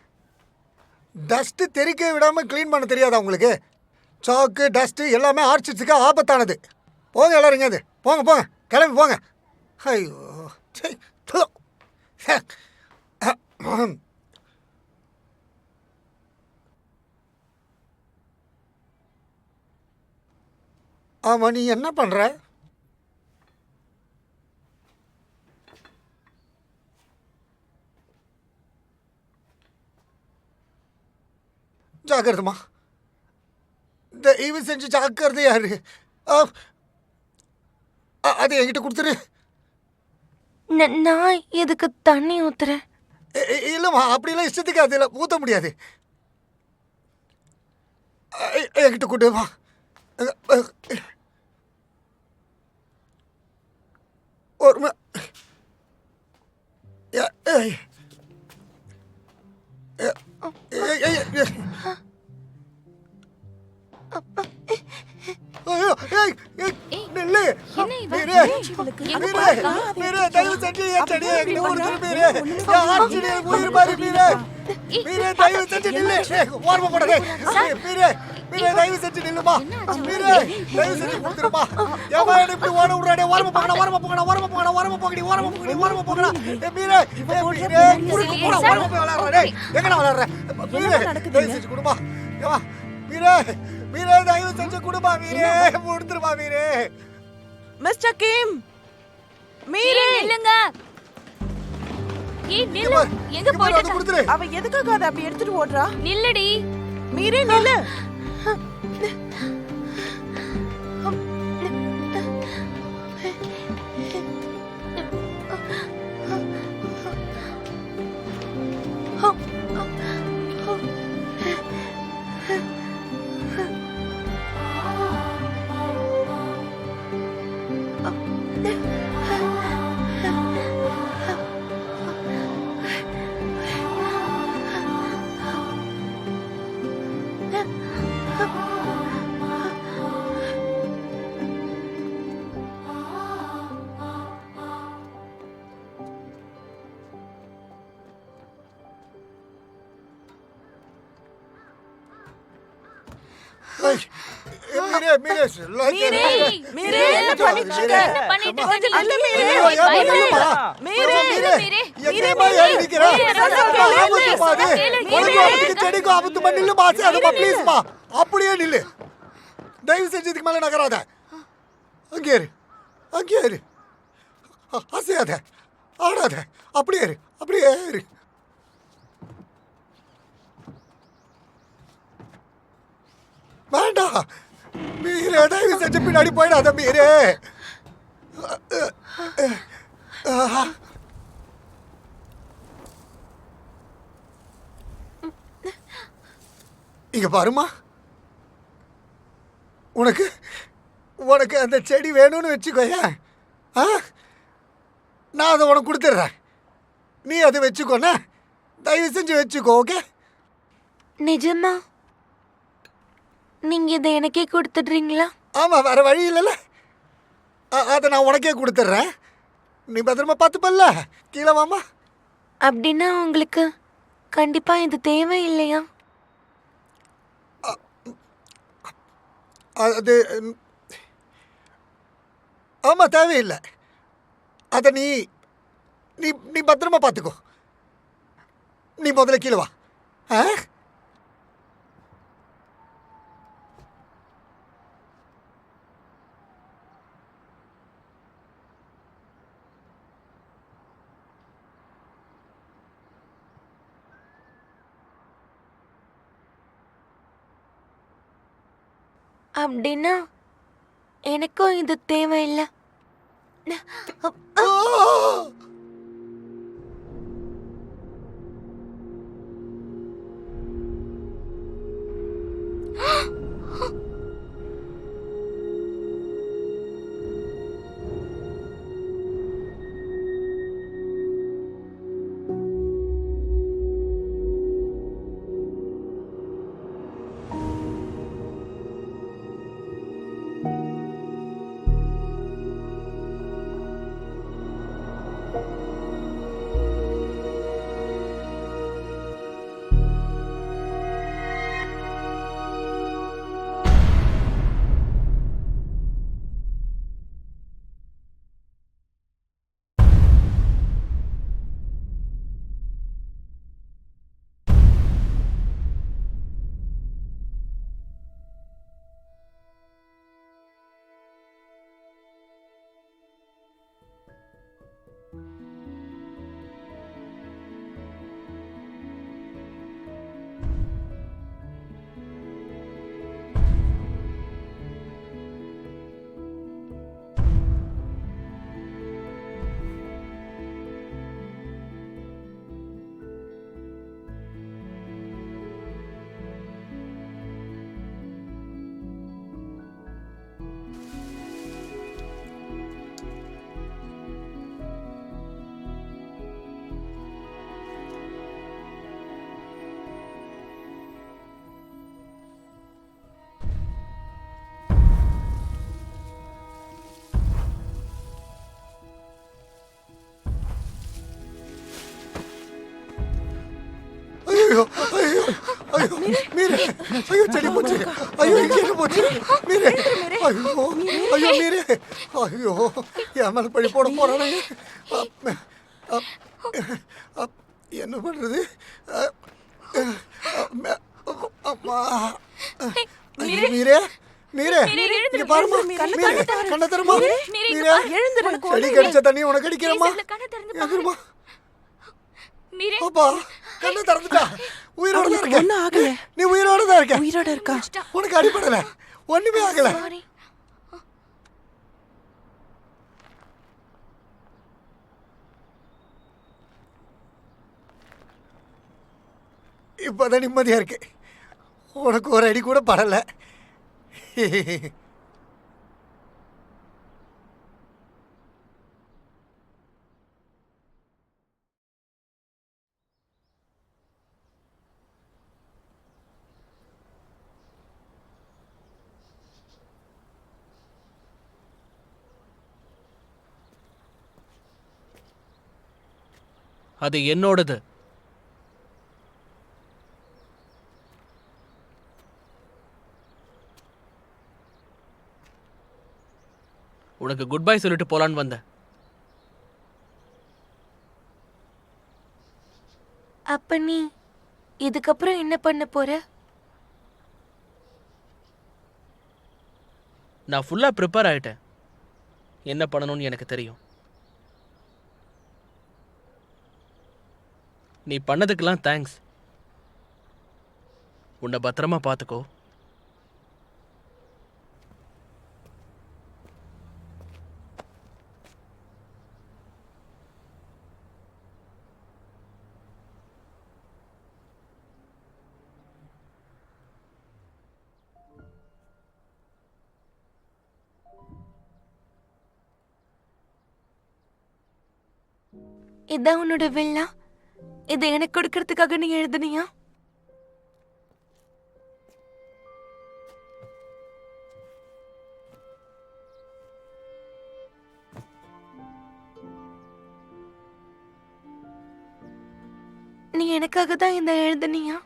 டஸ்ட்டு தெறிக்க விடாமல் க்ளீன் பண்ண தெரியாதா உங்களுக்கு? சாக்கு டஸ்ட்டு எல்லாமே ஆர்ச்சிட்ஸுக்கு ஆபத்தானது. போங்க எல்லாருங்க, அது போங்க போங்க, கிளம்பி போங்க. ஐயோ, சை, து. ஆமாம், நீ என்ன பண்ணுற? ஜாக்கிரதமா. தயவு செஞ்சு ஜாக்கிரதை. யாரு அது என்கிட்ட கொடுத்துரு. நான் எதுக்கு தண்ணி ஊத்துறேன்? இல்லைம்மா, அப்படிலாம் இஷ்டத்துக்கு அதில் ஊற்ற முடியாது. என்கிட்ட கூட்டு வா. ஒரு ம- ஏ- ஏய். ஏ- ஏய், ஏய், ஏய். ஐயோ, ஏய், ஏய், நில்லு. என்ன இவ? மீரே, எங்க மீரே, போயிருக்கா? மீரே, தயவு செஞ்சு என் செடியை என்கிட்ட கொடுத்துரு, மீரே. என் ஆட்சியை உயிர் மாதிரி, மீரே. மீரே, தயவு செஞ்சு நில்லு. ஏய், ஓரமா போடாத. ஏய், மீரே, மீரே, தயவு செஞ்சு நில்லுமா. மீரே, தயவு செஞ்சு கொடுத்துருமா. ஏம்மா, என்னை இப்படி ஓட விடுறாடே. ஓரமா போங்கடா, ஓரமா போங்கடா, ஓரமா போங்கடா, ஓரமா போங்கடி, ஓரமா போங்கடி, ஓரமா போங்கடா. ஏய், மீரே, ஏய், மீரே, குறுக்கு போடா, ஓரமா போய் விளையாடுறா, டேய். எங்கடா விளையாடுற? மீரே, தயவு செஞ்சு கொடுமா. ஏம்மா, மீரே, மீரே, தயவு செஞ்சு கொடுமா, மீரே. கொடுத்துருமா, மீரே. மிஸ்டர் கிம், ஏய், மீரே, நில்லுங்க. ஏய், நில்லு. இங்க பாரு, எங்க இங்க பாரு, போயிட்டு அதை கொடுத்துரு. அவ எதுக்காக அதை அப்படி எடுத்துட்டு ஓடுறா? நில்லுடி. மீரே, நில்லு. ஏய், மீரே, மீரே, மீரே, மீரே, என்ன பண்ணிட்டு இருக்க? என்ன பண்ணிட்டு இருக்க? அல்ல, மீரே. ஐயோ, ஏம்மா, நில்லுமா. மீரே, மீரே, மீரே, எங்கேம்மா ஏறி நிக்கிற? மீரே, ரொம்ப ஆபத்துமா அது. கேளு, உனக்கும் ஆபத்துக்கு, செடிக்கும் ஆபத்துமா. நில்லுமா, அசையாதம்மா, ப்ளீஸ்மா. அப்படியே நில்லு. தயவு செஞ்சு இதுக்கு மேல நகராத. அங்கே இரு, அங்கே இரு. அசையாத, ஆடாத. அப்படியே இரு, அப்படியே இரு. வேண்டாம் மீரே, தயவு செஞ்சு பின்னாடி போயிடாத மீரே. இங்க பாருமா, உனக்கு உனக்கு அந்த செடி வேணும்னு வச்சுக்கோயேன். ஆ, நான் அதை உனக்கு கொடுத்துட்றேன். நீ அதை வச்சுக்கோண்ணே. தயவு செஞ்சு வச்சுக்கோ, ஓகே? நிஜமா நீங்க இதை எனக்கே கொடுத்துடுறீங்களா? ஆமாம், வேறு வழி இல்லைல்ல. அதை நான் உனக்கே கொடுத்துட்றேன். நீ பத்திரமா பார்த்துப்பல்ல. கீழே வாமா. அப்படின்னா உங்களுக்கு கண்டிப்பா இது தேவை இல்லையா? அது ஆமாம், தேவையில்லை. அதை நீ நீ நீ பத்திரமா பார்த்துக்கோ. நீ முதல்ல கீழே வா. ஆ, அப்படின்னா எனக்கும் இது தேவையில்லை. ஆ! ஐயோ ஐயோ ஐயோ மீரே ஐயோ செடி போச்சு ஐயோ இங்கே போச்சு மீரே ஐயோ ஐயோ மீரே ஐயோ என் மேல பழி போட போறானுங்க என்ன பண்றது அம்மா ஐயோ மீரே மீரே இங்க பாருமா மீரே கண்ண தரமா மீரே செடி கடிச்ச தண்ணி உனக்கு அடிக்கிறமா எதிரமா அப்பா கண்ண திறந்துட்டா உயிரோட தான் இருக்க ஒன்னும் ஆகல. நீ உயிரோட தான் இருக்க உயிரோட இருக்கா? உனக்கு அடிபடல ஒண்ணுமே ஆகல இப்பதான் நிம்மதியா இருக்கு உனக்கு ஒரு அடி கூட படல அது என்னோடது. உனக்கு குட் பை சொல்லிட்டு போலான்னு வந்தேன். அப்ப நீ இதுக்கப்புறம் என்ன பண்ண போற? நான் ஃபுல்லா ப்ரிப்பேர் ஆயிட்டேன். என்ன பண்ணணும்னு எனக்கு தெரியும். நீ பண்ணதுக்கெல்லாம் தேங்க்ஸ். உன்னை பத்திரமா பார்த்துக்கோ. இதான் உன்னோட வில்லா? இதை எனக்கு கொடுக்கறதுக்காக நீ எழுதுனியா? நீ எனக்காக தான் இந்த எழுதுனியா?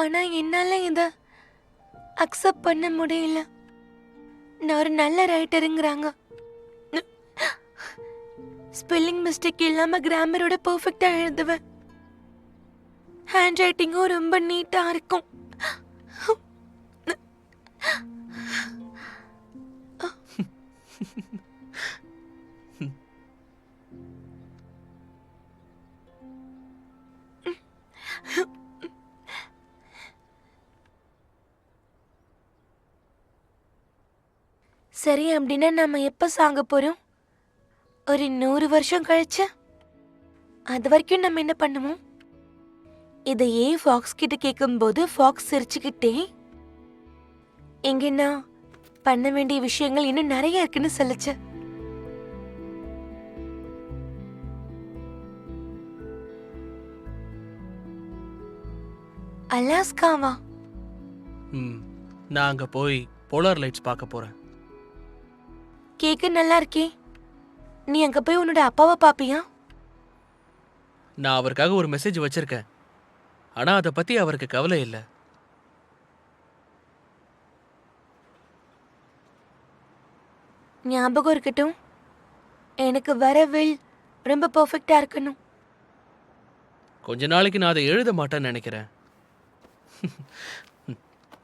ஆனா என்னால இத அக்செப்ட் பண்ண முடியல. நான் ஒரு நல்ல ரைட்டருங்கிறாங்க. ஸ்பெல்லிங் மிஸ்டேக் இல்லாம கிராமரோட பெர்ஃபெக்ட்டா எழுதுவேன். ஹேண்ட் ரைட்டிங்கும் ரொம்ப நீட்டா இருக்கும். சரி, அப்படின்னா நாம எப்ப சாங்க போறோம்? ஒரு 100 வருஷம் கழிச்சு? அது வரைக்கும் நம்ம என்ன பண்ணுவோம்? இதையே ஃபாக்ஸ் கிட்ட கேட்கும்போது ஃபாக்ஸ் சிரிச்சுக்கிட்டே, எங்கன்னா பண்ண வேண்டிய விஷயங்கள் இன்னும் நிறைய இருக்குன்னு சொல்லுச்சு. அலாஸ்காவா? நான் அங்க போய் போலார் லைட்ஸ் பார்க்க போறேன். கேக்க நல்லா இருக்கே. நீ அங்க போய் உன்னோட அப்பாவை பாப்பியா? நான் அவருக்காக ஒரு மெசேஜ் வச்சிருக்கேன். ஆனா அதை பத்தி அவருக்கு கவலை இல்லை. ஞாபகம் இருக்கட்டும், எனக்கு வர வில் ரொம்ப பெர்ஃபெக்ட்டா இருக்கணும். கொஞ்ச நாளைக்கு நான் அதை எழுத மாட்டேன்னு நினைக்கிறேன்.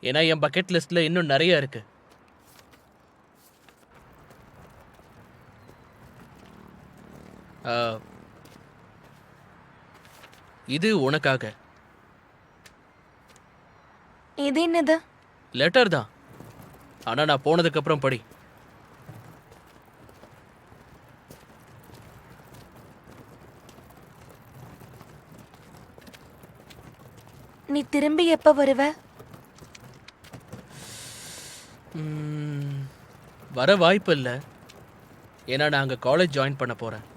ஏன்னா என் பக்கெட் லிஸ்ட்ல இன்னும் நிறைய இருக்கு. இது உனக்காக. இது என்னது? லெட்டர் தான். ஆனா நான் போனதுக்கு அப்புறம் படி. நீ திரும்பி எப்ப வருவ? வர வாய்ப்பு இல்லை. ஏன்னா நான் அங்க காலேஜ் ஜாயின் பண்ண போறேன்.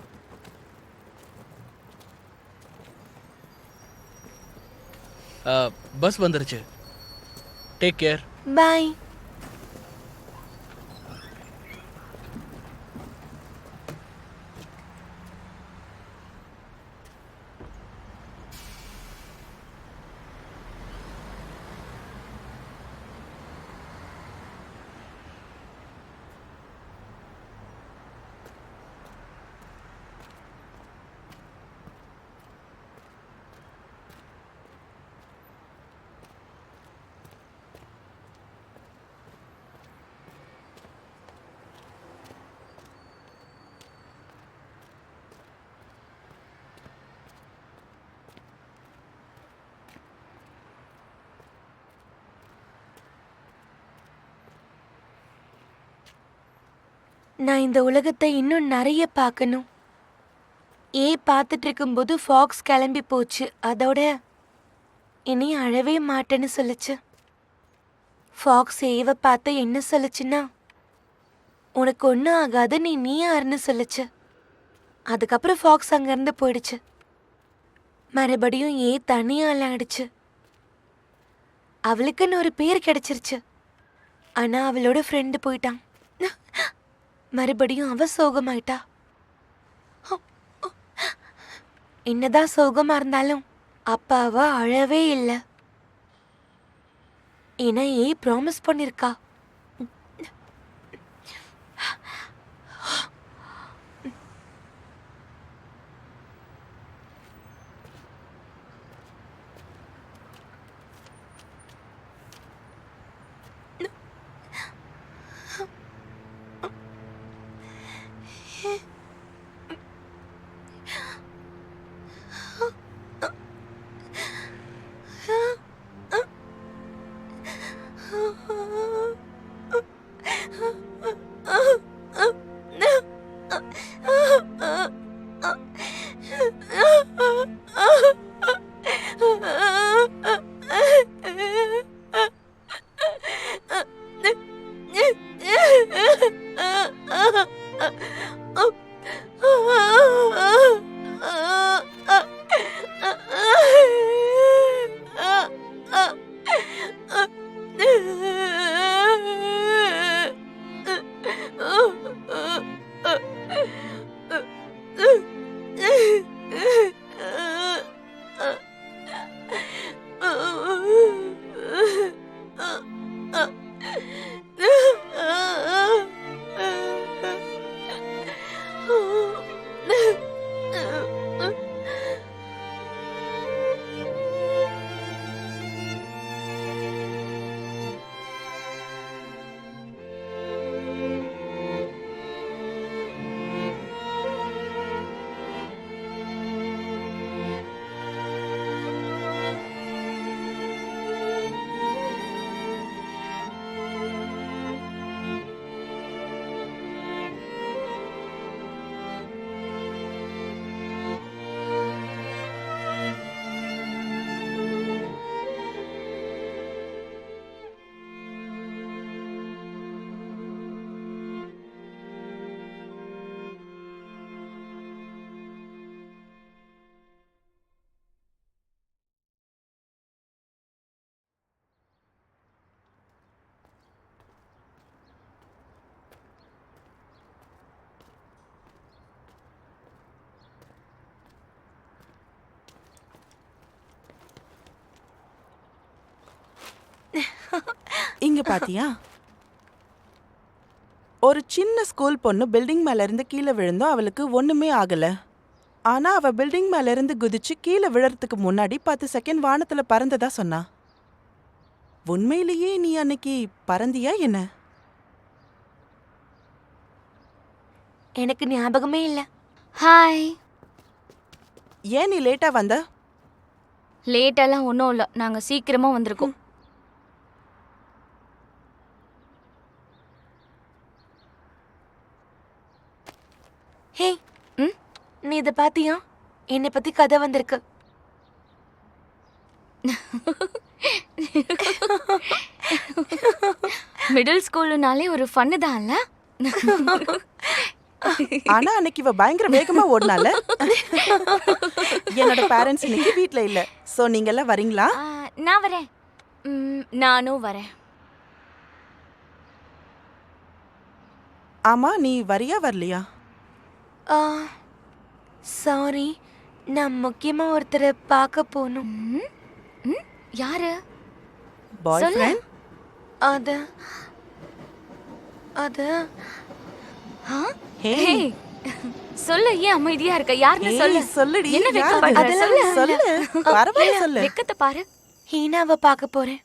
பஸ் வந்துருச்சு. Take care. பாய். நான் இந்த உலகத்தை இன்னும் நிறைய பார்க்கணும். பார்த்துட்டு இருக்கும்போது ஃபாக்ஸ் கிளம்பி போச்சு. அதோட இனி அழவே மாட்டேன்னு சொல்லுச்சு. ஃபாக்ஸ் ஏவை பார்த்து என்ன சொல்லுச்சுன்னா, உனக்கு ஒன்றும் ஆகாது, நீ யாருன்னு சொல்லுச்சு. அதுக்கப்புறம் ஃபாக்ஸ் அங்கேருந்து போயிடுச்சு. மறுபடியும் தனியால் ஆயிடுச்சு. அவளுக்குன்னு ஒரு பேர் கிடைச்சிருச்சு. ஆனால் அவளோட ஃப்ரெண்டு போயிட்டான். மறுபடியும் அவ சோகமாயிட்டா. என்னதான் சோகமா இருந்தாலும் அப்ப அவ அழவே இல்லை. ஏன்னா ப்ராமிஸ் பண்ணிருக்கா. இங்க பாத்தியா, ஒரு சின்ன ஸ்கூல் பொண்ணு பில்டிங் மேல இருந்து கீழே விழுந்தோம், அவளுக்கு ஒண்ணுமே ஆகல. ஆனா அவ பில்டிங் மேல இருந்து குதிச்சு கீழே விழறதுக்கு முன்னாடி 10 செகண்ட் வானத்துல பறந்ததா சொன்னா. உண்மையிலேயே நீ அன்னைக்கு பறந்தியா என்ன? எனக்கு ஞாபகமே இல்லை. ஹாய். ஏன் நீ லேட்டா வந்த? லேட்டெல்லாம் ஒன்றும் இல்லை, நாங்கள் சீக்கிரமாக வந்திருக்கோம். ஹே, நீ இதை பாத்தியா? என்னை பத்தி கதை வந்திருக்கு. மிடில் ஸ்கூலுனாலே ஒரு ஃபன்னு தான்ல. ஆனா அன்னைக்கு இவ பயங்கர வேகமா ஓடினால. என்னோட பேரண்ட்ஸ் இன்னைக்கு வீட்ல இல்ல, சோ நீங்க எல்லாம் வரீங்களா? நான் வரேன். நானும் வரேன். ஆமா, நீ வரியா வரலையா? சாரி, நான் முக்கியமா ஒருத்தரை பார்க்க போகணும். யாரு? பாய் ஃப்ரெண்ட்? அது அது ஹே, சொல்லு, ஏன் அமைதியா இருக்க? யாருன்னு சொல்லு. சொல்லுடி. என்ன யாரு? வெக்கப்படுற? சொல்லு. சொல்லு. பரவாயில்ல சொல்லு. வெக்கத்தை பாரு. ஹீனாவை பார்க்க போறேன்.